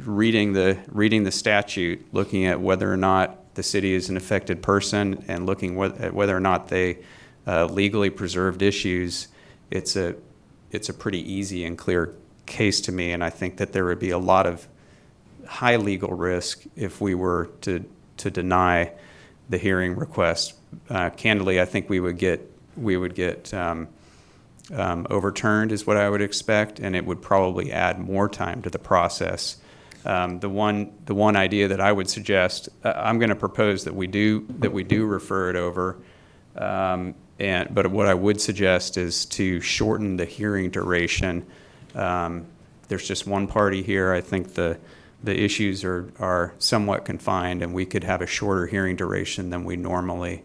Speaker 1: reading the statute, looking at whether or not the city is an affected person and looking at whether or not they legally preserved issues, it's a pretty easy and clear case to me, and I think that there would be a lot of high legal risk if we were to deny the hearing request. Candidly, I think we would get overturned is what I would expect, and it would probably add more time to the process. The one idea that I would suggest, I'm going to propose that we do refer it over, but what I would suggest is to shorten the hearing duration. There's just one party here. I think the issues are somewhat confined, and we could have a shorter hearing duration than we normally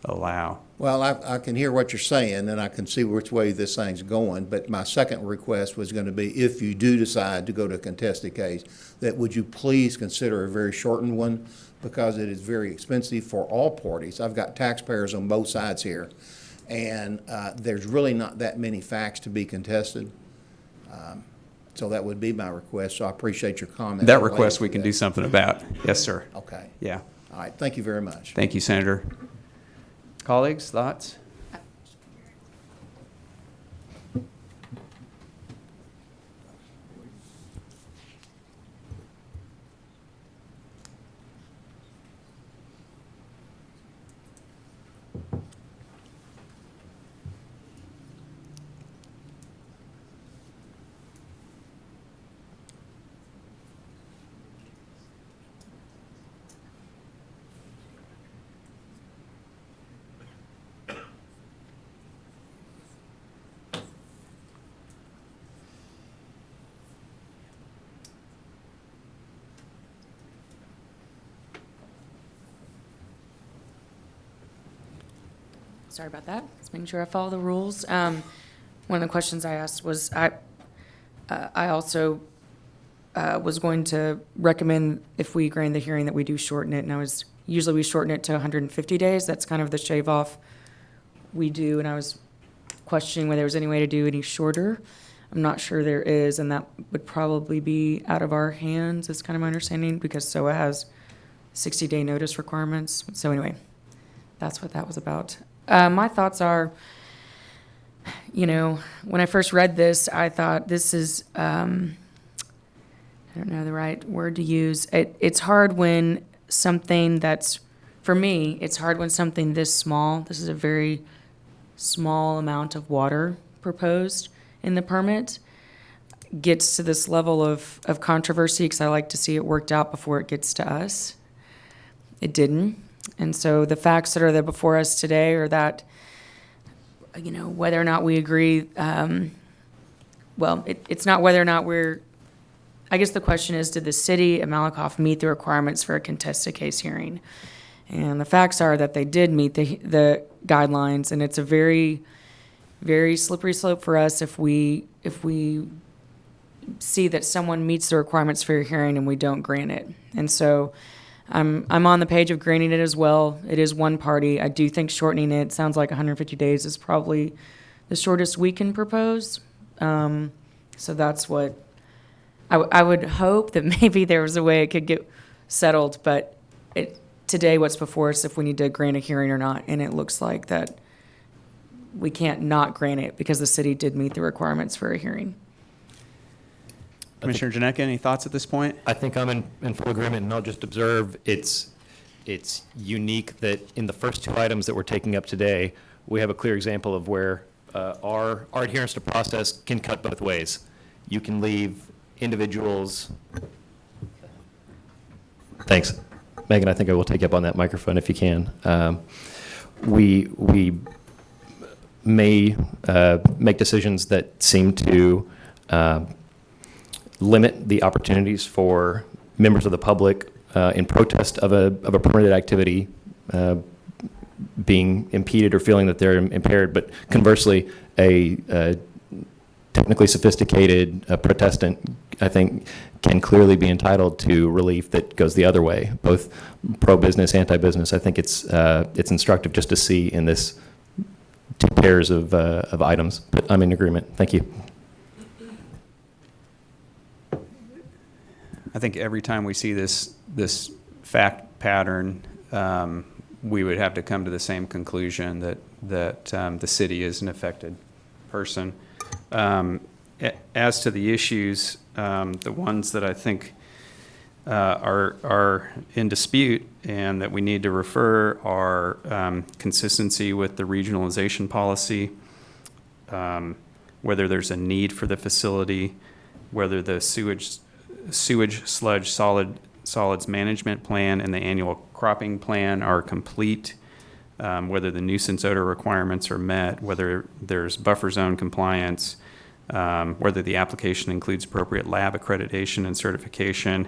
Speaker 1: allow.
Speaker 10: Well, I can hear what you're saying, and I can see which way this thing's going, but my second request was going to be, if you do decide to go to a contested case, that would you please consider a very shortened one, because it is very expensive for all parties. I've got taxpayers on both sides here, and there's really not that many facts to be contested. So that would be my request, so I appreciate your comment.
Speaker 1: That request we can do something about. Yes, sir.
Speaker 10: Okay.
Speaker 1: Yeah.
Speaker 10: All right, thank you very much.
Speaker 1: Thank you, Senator. Colleagues, thoughts?
Speaker 7: Sorry about that. Just making sure I follow the rules. One of the questions I asked was, I also was going to recommend, if we grant the hearing, that we do shorten it. And usually we shorten it to 150 days. That's kind of the shave off we do. And I was questioning whether there was any way to do any shorter. I'm not sure there is, and that would probably be out of our hands, is kind of my understanding, because SOA has 60-day notice requirements. So anyway, that's what that was about. My thoughts are, when I first read this, I thought this is, I don't know the right word to use. It's hard when something that's, for me, it's hard when something this small, this is a very small amount of water proposed in the permit, gets to this level of controversy, because I like to see it worked out before it gets to us. It didn't. And so the facts that are there before us today are that, whether or not we agree, it's not whether or not I guess the question is, did the city of Malakoff meet the requirements for a contested case hearing? And the facts are that they did meet the guidelines, and it's a very, very slippery slope for us if we see that someone meets the requirements for your hearing and we don't grant it. And so I'm on the page of granting it as well. It is one party. I do think shortening it, sounds like 150 days is probably the shortest we can propose. So that's what, I would hope that maybe there was a way it could get settled, but today what's before us if we need to grant a hearing or not, and it looks like that we can't not grant it because the city did meet the requirements for a hearing.
Speaker 1: Commissioner Janetka, any thoughts at this point?
Speaker 8: I think I'm in full agreement, and I'll just observe it's unique that in the first two items that we're taking up today, we have a clear example of where our adherence to process can cut both ways. You can leave individuals. Thanks. Megan, I think I will take you up on that microphone if you can. We may make decisions that seem to limit the opportunities for members of the public in protest of a permitted activity being impeded or feeling that they're impaired. But conversely, a technically sophisticated protestant, I think, can clearly be entitled to relief that goes the other way, both pro-business, anti-business. I think it's instructive just to see in this two pairs of items. But I'm in agreement. Thank you.
Speaker 1: I think every time we see this fact pattern, we would have to come to the same conclusion that the city is an affected person. As to the issues, the ones that I think are in dispute and that we need to refer are consistency with the regionalization policy, whether there's a need for the facility, whether the sewage, sludge, solids management plan and the annual cropping plan are complete, whether the nuisance odor requirements are met, whether there's buffer zone compliance, whether the application includes appropriate lab accreditation and certification,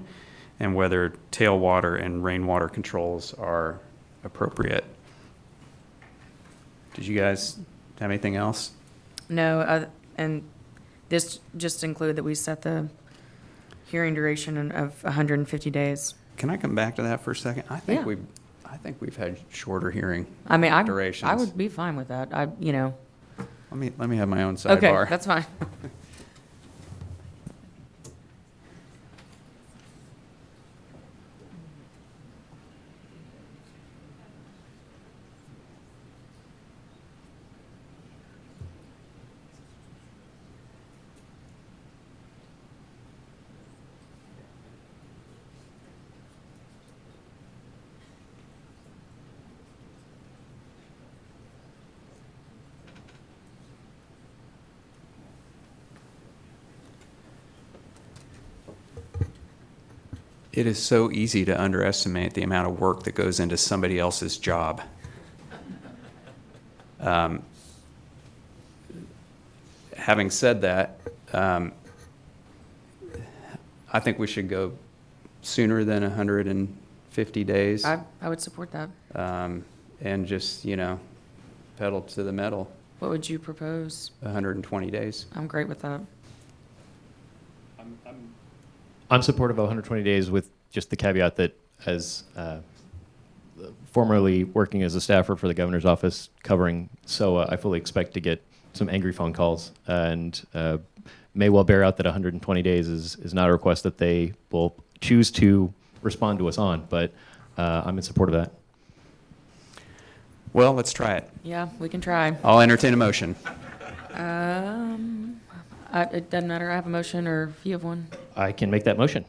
Speaker 1: and whether tailwater and rainwater controls are appropriate. Did you guys have anything else?
Speaker 7: No, and this just include that we set the hearing duration of 150 days.
Speaker 1: Can I come back to that for a second? I think
Speaker 7: Yeah.
Speaker 1: we've had shorter hearing
Speaker 7: I mean,
Speaker 1: durations.
Speaker 7: I would be fine with that.
Speaker 1: Let me have my own sidebar.
Speaker 7: Okay, that's fine.
Speaker 1: It is so easy to underestimate the amount of work that goes into somebody else's job. Having said that, I think we should go sooner than 150 days.
Speaker 7: I would support that.
Speaker 1: And just, pedal to the metal,
Speaker 7: What would you propose?
Speaker 1: 120 days.
Speaker 7: I'm great with that.
Speaker 8: I'm supportive of 120 days with just the caveat that as formerly working as a staffer for the governor's office covering SOA, I fully expect to get some angry phone calls and may well bear out that 120 days is not a request that they will choose to respond to us on, but I'm in support of that.
Speaker 1: Well, let's try it.
Speaker 7: Yeah, we can try.
Speaker 1: I'll entertain a motion.
Speaker 7: It doesn't matter. I have a motion or if you have one.
Speaker 8: I can make that motion.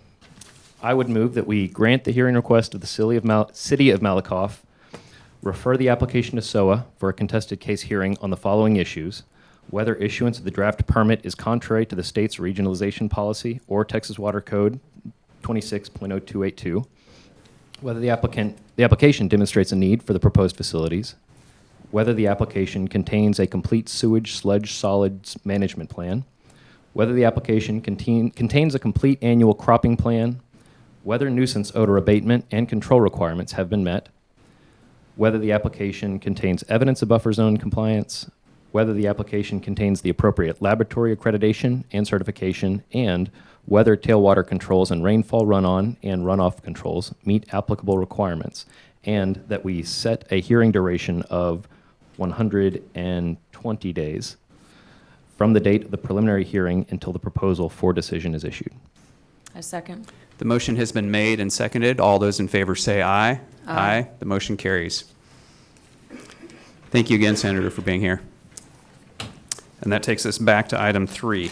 Speaker 8: I would move that we grant the hearing request of the City of Malakoff, refer the application to SOA for a contested case hearing on the following issues: whether issuance of the draft permit is contrary to the state's regionalization policy or Texas Water Code 26.0282, whether the application demonstrates a need for the proposed facilities, whether the application contains a complete sewage, sludge, solids management plan, whether the application contains a complete annual cropping plan, whether nuisance odor abatement and control requirements have been met, whether the application contains evidence of buffer zone compliance, whether the application contains the appropriate laboratory accreditation and certification, and whether tailwater controls and rainfall run-on and runoff controls meet applicable requirements, and that we set a hearing duration of 120 days from the date of the preliminary hearing until the proposal for decision is issued.
Speaker 7: I second.
Speaker 1: The motion has been made and seconded. All those in favor say aye.
Speaker 7: Aye.
Speaker 1: The motion carries. Thank you again, Senator, for being here. And that takes us back to item 3.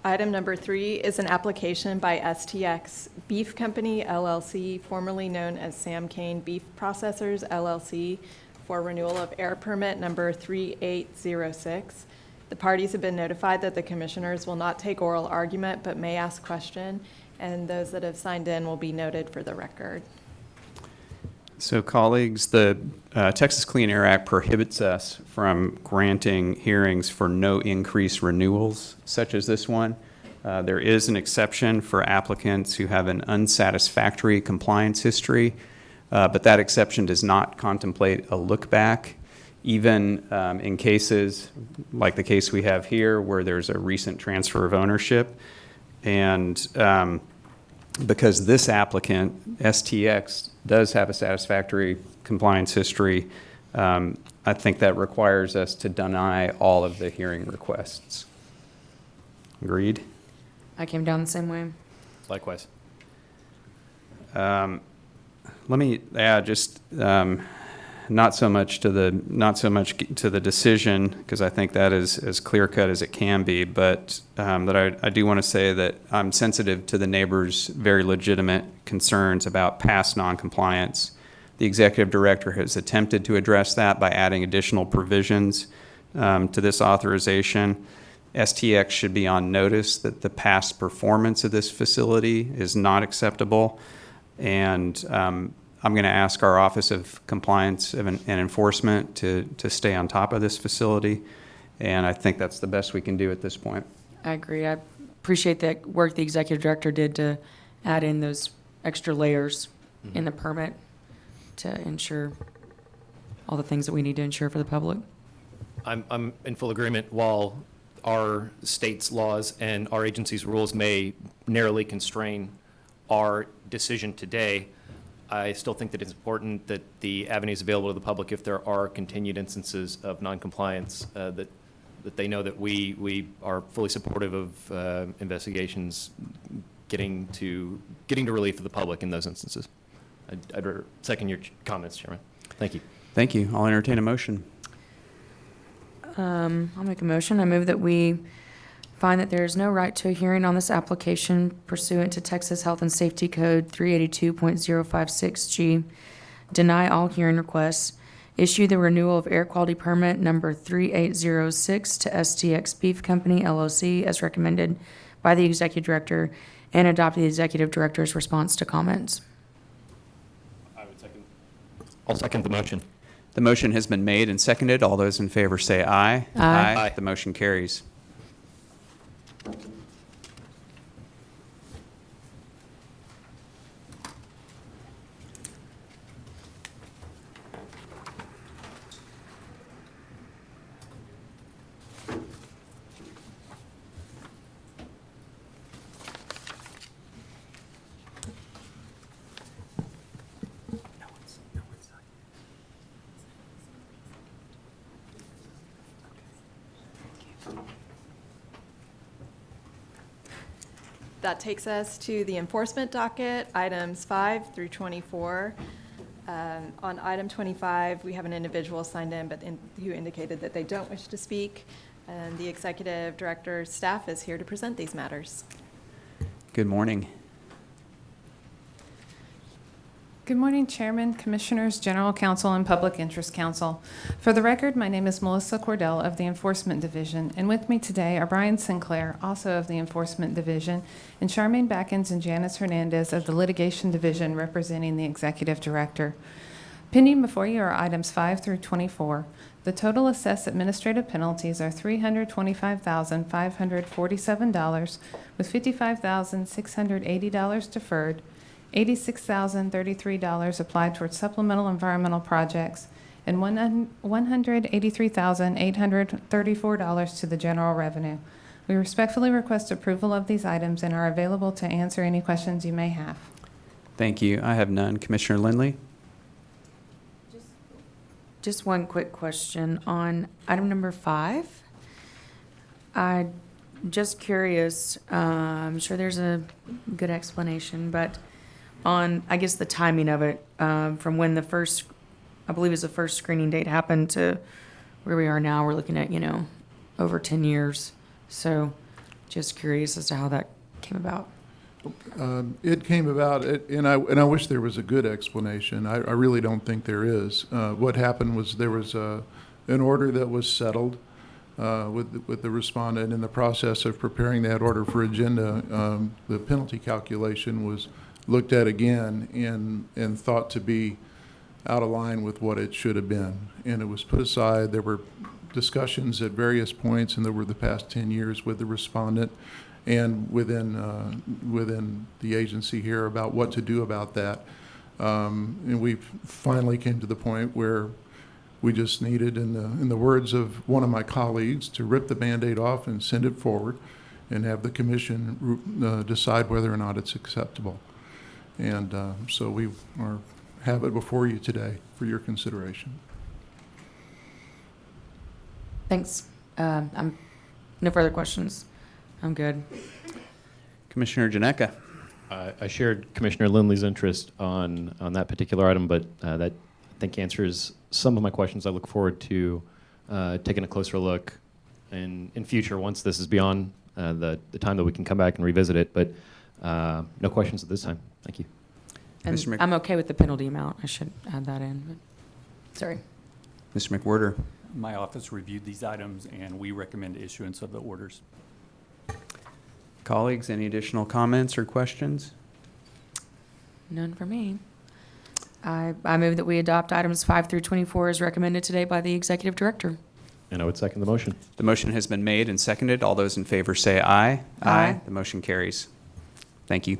Speaker 2: Item number 3 is an application by STX Beef Company LLC, formerly known as Sam Kane Beef Processors LLC, for renewal of air permit number 3806. The parties have been notified that the commissioners will not take oral argument but may ask question, and those that have signed in will be noted for the record.
Speaker 1: So colleagues, the Texas Clean Air Act prohibits us from granting hearings for no increase renewals such as this one. There is an exception for applicants who have an unsatisfactory compliance history, but that exception does not contemplate a look back, even in cases like the case we have here where there's a recent transfer of ownership. And because this applicant, STX, does have a satisfactory compliance history, I think that requires us to deny all of the hearing requests. Agreed?
Speaker 7: I came down the same way.
Speaker 8: Likewise.
Speaker 1: Let me add just not so much to the decision, because I think that is as clear cut as it can be, but that I do want to say that I'm sensitive to the neighbors' very legitimate concerns about past noncompliance. The executive director has attempted to address that by adding additional provisions to this authorization. STX should be on notice that the past performance of this facility is not acceptable, and I'm going to ask our Office of Compliance and Enforcement to stay on top of this facility, and I think that's the best we can do at this point.
Speaker 7: I agree. I appreciate that work the executive director did to add in those extra layers in the permit to ensure all the things that we need to ensure for the public.
Speaker 8: I'm in full agreement. While our state's laws and our agency's rules may narrowly constrain our decision today, I still think that it's important that the avenues available to the public, if there are continued instances of noncompliance, that they know that we are fully supportive of investigations getting to relief of the public in those instances. I'd second your comments, Chairman. Thank you.
Speaker 1: Thank you. I'll entertain a motion.
Speaker 7: I'll make a motion. I move that we find that there is no right to a hearing on this application pursuant to Texas Health and Safety Code 382.056G, deny all hearing requests, issue the renewal of air quality permit number 3806 to STX Beef Company LLC as recommended by the executive director, and adopt the executive director's response to comments.
Speaker 8: I'll second the motion.
Speaker 1: The motion has been made and seconded. All those in favor say aye.
Speaker 7: Aye.
Speaker 1: The motion carries.
Speaker 2: That takes us to the enforcement docket, items 5 through 24. On item 25, we have an individual signed in, who indicated that they don't wish to speak. And the executive director's staff is here to present these matters.
Speaker 1: Good morning.
Speaker 11: Good morning, Chairman, Commissioners, General Counsel, and Public Interest Counsel. For the record, my name is Melissa Cordell of the Enforcement Division, and with me today are Brian Sinclair, also of the Enforcement Division, and Charmaine Backens and Janice Hernandez of the Litigation Division, representing the Executive Director. Pending before you are items 5 through 24. The total assessed administrative penalties are $325,547, with $55,680 deferred, $86,033 applied towards supplemental environmental projects, and $183,834 to the general revenue. We respectfully request approval of these items and are available to answer any questions you may have.
Speaker 1: Thank you. I have none. Commissioner Lindley?
Speaker 7: Just one quick question on item number 5. I'm just curious, I'm sure there's a good explanation, but on, I guess, the timing of it, from when the first, I believe is the first screening date happened to where we are now, we're looking at, over 10 years. So just curious as to how that came about.
Speaker 12: It came about, and I wish there was a good explanation. I really don't think there is. What happened was there was an order that was settled with the respondent. In the process of preparing that order for agenda, the penalty calculation was looked at again and thought to be out of line with what it should have been. And it was put aside. There were discussions at various points, and there were the past 10 years with the respondent and within the agency here about what to do about that. And we finally came to the point where we just needed, in the words of one of my colleagues, to rip the Band-Aid off and send it forward and have the commission decide whether or not it's acceptable. And so we have it before you today for your consideration.
Speaker 7: Thanks. I'm no further questions. I'm good.
Speaker 1: Commissioner Janeka?
Speaker 8: I shared Commissioner Lindley's interest on that particular item, but that I think answers some of my questions. I look forward to taking a closer look in future once this is beyond the time that we can come back and revisit it. But no questions at this time. Thank you.
Speaker 7: And
Speaker 1: Mr.
Speaker 7: I'm okay with the penalty amount. I should add that in. But sorry.
Speaker 1: Mr. McWhirter?
Speaker 13: My office reviewed these items, and we recommend issuance of the orders.
Speaker 1: Colleagues, any additional comments or questions?
Speaker 7: None for me. I move that we adopt items 5 through 24 as recommended today by the executive director.
Speaker 8: And I would second the motion.
Speaker 1: The motion has been made and seconded. All those in favor say aye.
Speaker 7: Aye.
Speaker 1: The motion carries. Thank you.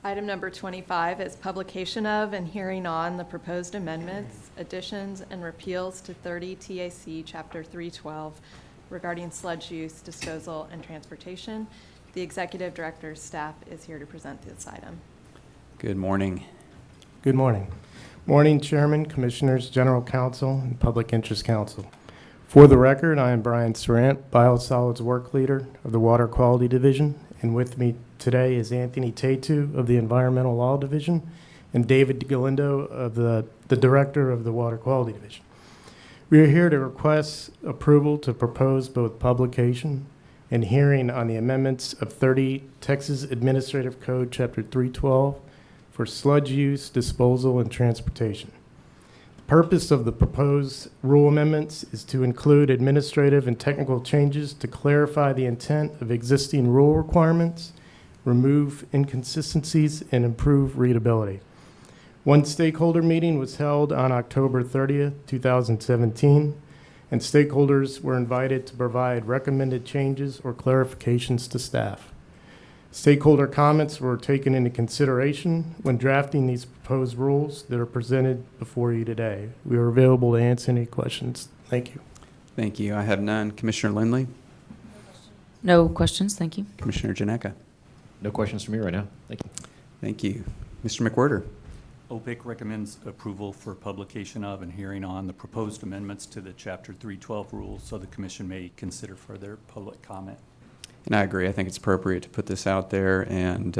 Speaker 2: Item number 25 is publication of and hearing on the proposed amendments, additions, and repeals to 30 TAC Chapter 312 regarding sludge use, disposal, and transportation. The Executive Director's staff is here to present this item.
Speaker 1: Good morning.
Speaker 14: Good morning. Morning, Chairman, Commissioners, General Counsel, and Public Interest Counsel. For the record, I am Brian Sarant, Biosolids Work Leader of the Water Quality Division, and with me today is Anthony Tatu of the Environmental Law Division and David Galindo of the Director of the Water Quality Division. We are here to request approval to propose both publication and hearing on the amendments of 30 Texas Administrative Code Chapter 312 for sludge use, disposal, and transportation. The purpose of the proposed rule amendments is to include administrative and technical changes to clarify the intent of existing rule requirements, remove inconsistencies, and improve readability. One stakeholder meeting was held on October 30th, 2017, and stakeholders were invited to provide recommended changes or clarifications to staff. Stakeholder comments were taken into consideration when drafting these proposed rules that are presented before you today. We are available to answer any questions. Thank you.
Speaker 1: Thank you. I have none. Commissioner Lindley?
Speaker 7: No questions. Thank you.
Speaker 1: Commissioner Janeka?
Speaker 8: No questions from me right now. Thank you.
Speaker 1: Thank you. Mr. McWhirter?
Speaker 13: OPIC recommends approval for publication of and hearing on the proposed amendments to the Chapter 312 rules so the Commission may consider further public comment.
Speaker 1: And I agree. I think it's appropriate to put this out there and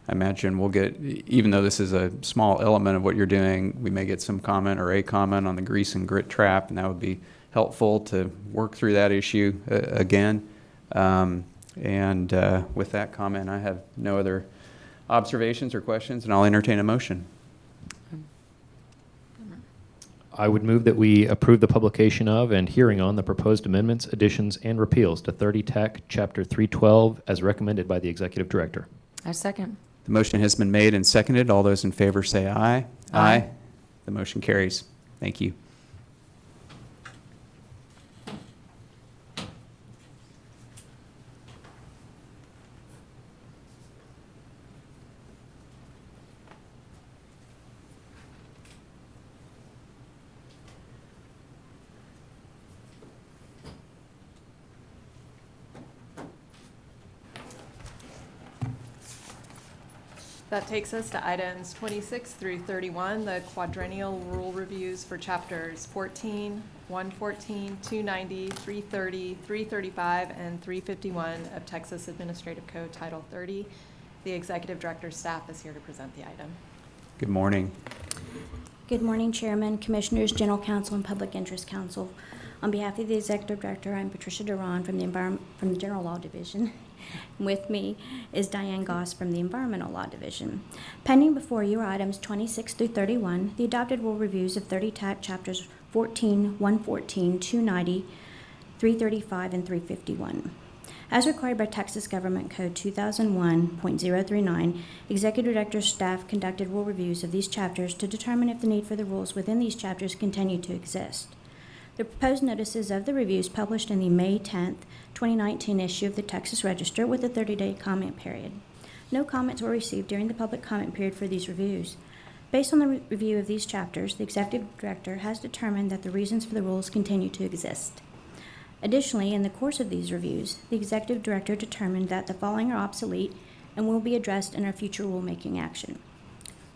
Speaker 1: I imagine we'll get, even though this is a small element of what you're doing, we may get some comment or a comment on the grease and grit trap, and that would be helpful to work through that issue again. With that comment, I have no other observations or questions, and I'll entertain a motion.
Speaker 8: I would move that we approve the publication of and hearing on the proposed amendments, additions, and repeals to 30 TAC Chapter 312 as recommended by the Executive Director.
Speaker 7: I second.
Speaker 1: The motion has been made and seconded. All those in favor say aye.
Speaker 7: Aye.
Speaker 1: The motion carries. Thank you.
Speaker 2: That takes us to items 26 through 31, the quadrennial rule reviews for chapters 14, 114, 290, 330, 335, and 351 of Texas Administrative Code Title 30. The Executive Director's staff is here to present the item.
Speaker 1: Good morning.
Speaker 15: Good morning, Chairman, Commissioners, General Counsel, and Public Interest Counsel. On behalf of the Executive Director, I'm Patricia Duran from the General Law Division. With me is Diane Goss from the Environmental Law Division. Pending before you are items 26 through 31, the adopted rule reviews of 30 TAC Chapters 14, 114, 290, 335, and 351. As required by Texas Government Code 2001.039, Executive Director's staff conducted rule reviews of these chapters to determine if the need for the rules within these chapters continue to exist. The proposed notices of the reviews published in the May 10, 2019 issue of the Texas Register with a 30-day comment period. No comments were received during the public comment period for these reviews. Based on the review of these chapters, the Executive Director has determined that the reasons for the rules continue to exist. Additionally, in the course of these reviews, the Executive Director determined that the following are obsolete and will be addressed in our future rulemaking action.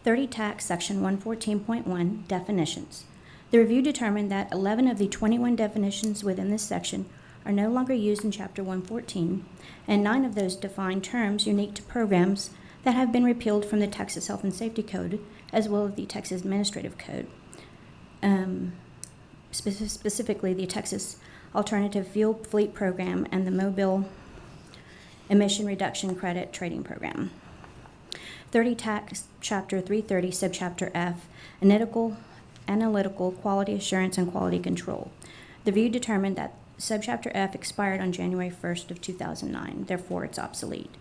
Speaker 15: 30 TAC Section 114.1 Definitions. The review determined that 11 of the 21 definitions within this section are no longer used in Chapter 114, and 9 of those define terms unique to programs that have been repealed from the Texas Health and Safety Code, as well as the Texas Administrative Code, specifically the Texas Alternative Fuel Fleet Program and the Mobile Emission Reduction Credit Trading Program. 30 TAC Chapter 330, Subchapter F, Analytical Quality Assurance and Quality Control. The review determined that Subchapter F expired on January 1st of 2009, therefore it's obsolete.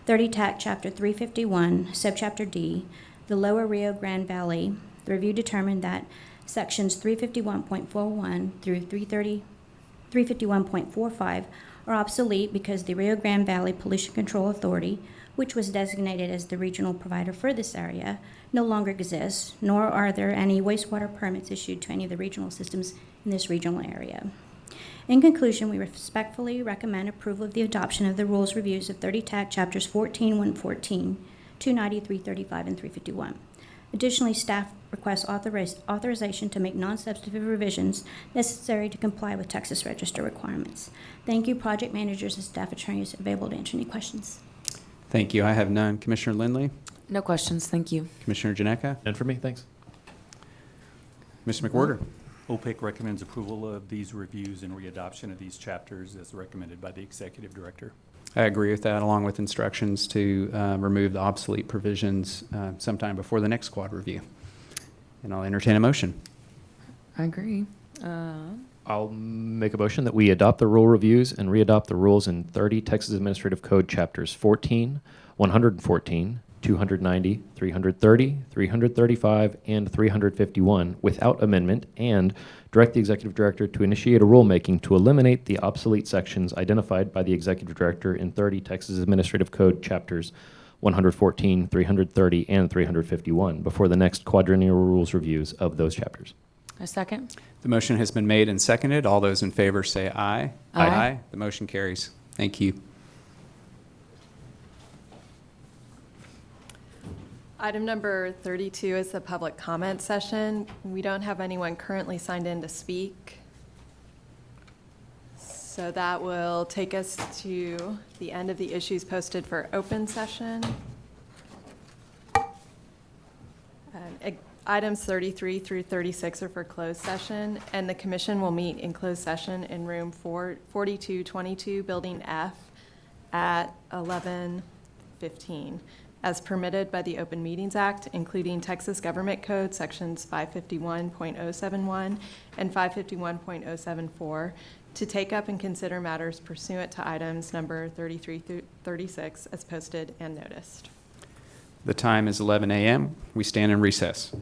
Speaker 15: 30 TAC Chapter 351, Subchapter D, the Lower Rio Grande Valley. The review determined that Sections 351.41 through 351.45 are obsolete because the Rio Grande Valley Pollution Control Authority, which was designated as the regional provider for this area, no longer exists, nor are there any wastewater permits issued to any of the regional systems in this regional area. In conclusion, we respectfully recommend approval of the adoption of the rules reviews of 30 TAC Chapters 14, 114, 290, 335, and 351. Additionally, staff requests authorization to make non-substantive revisions necessary to comply with Texas Register requirements. Thank you, project managers and staff attorneys available to answer any questions.
Speaker 1: Thank you. I have none. Commissioner Lindley?
Speaker 7: No questions, thank you.
Speaker 1: Commissioner Janeka?
Speaker 8: None for me, thanks.
Speaker 1: Mr. McWhorter?
Speaker 13: OPEC recommends approval of these reviews and readoption of these chapters as recommended by the Executive Director.
Speaker 1: I agree with that, along with instructions to remove the obsolete provisions sometime before the next quad review. And I'll entertain a motion.
Speaker 7: I agree.
Speaker 8: I'll make a motion that we adopt the rule reviews and readopt the rules in 30 Texas Administrative Code Chapters 14, 114, 290, 330, 335, and 351 without amendment, and direct the Executive Director to initiate a rulemaking to eliminate the obsolete sections identified by the Executive Director in 30 Texas Administrative Code Chapters 114, 330, and 351 before the next quadrennial rules reviews of those chapters.
Speaker 7: A second.
Speaker 1: The motion has been made and seconded. All those in favor say aye.
Speaker 7: Aye.
Speaker 1: The motion carries. Thank you.
Speaker 2: Item number 32 is the public comment session. We don't have anyone currently signed in to speak. So that will take us to the end of the issues posted for open session. Items 33 through 36 are for closed session, and the commission will meet in closed session in room 4222, Building F, at 11:15, as permitted by the Open Meetings Act, including Texas Government Code Sections 551.071 and 551.074, to take up and consider matters pursuant to items number 33 through 36 as posted and noticed.
Speaker 1: The time is 11 a.m. We stand in recess.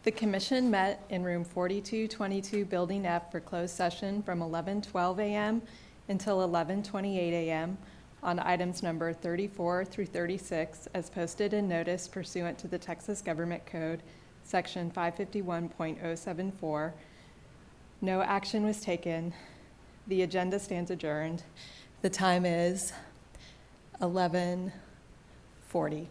Speaker 2: The commission met in room 4222, Building F, for closed session from 11:12 a.m. until 11:28 a.m. on items number 34 through 36 as posted in notice pursuant to the Texas Government Code, Section 551.074. No action was taken. The agenda stands adjourned. The time is 11:40.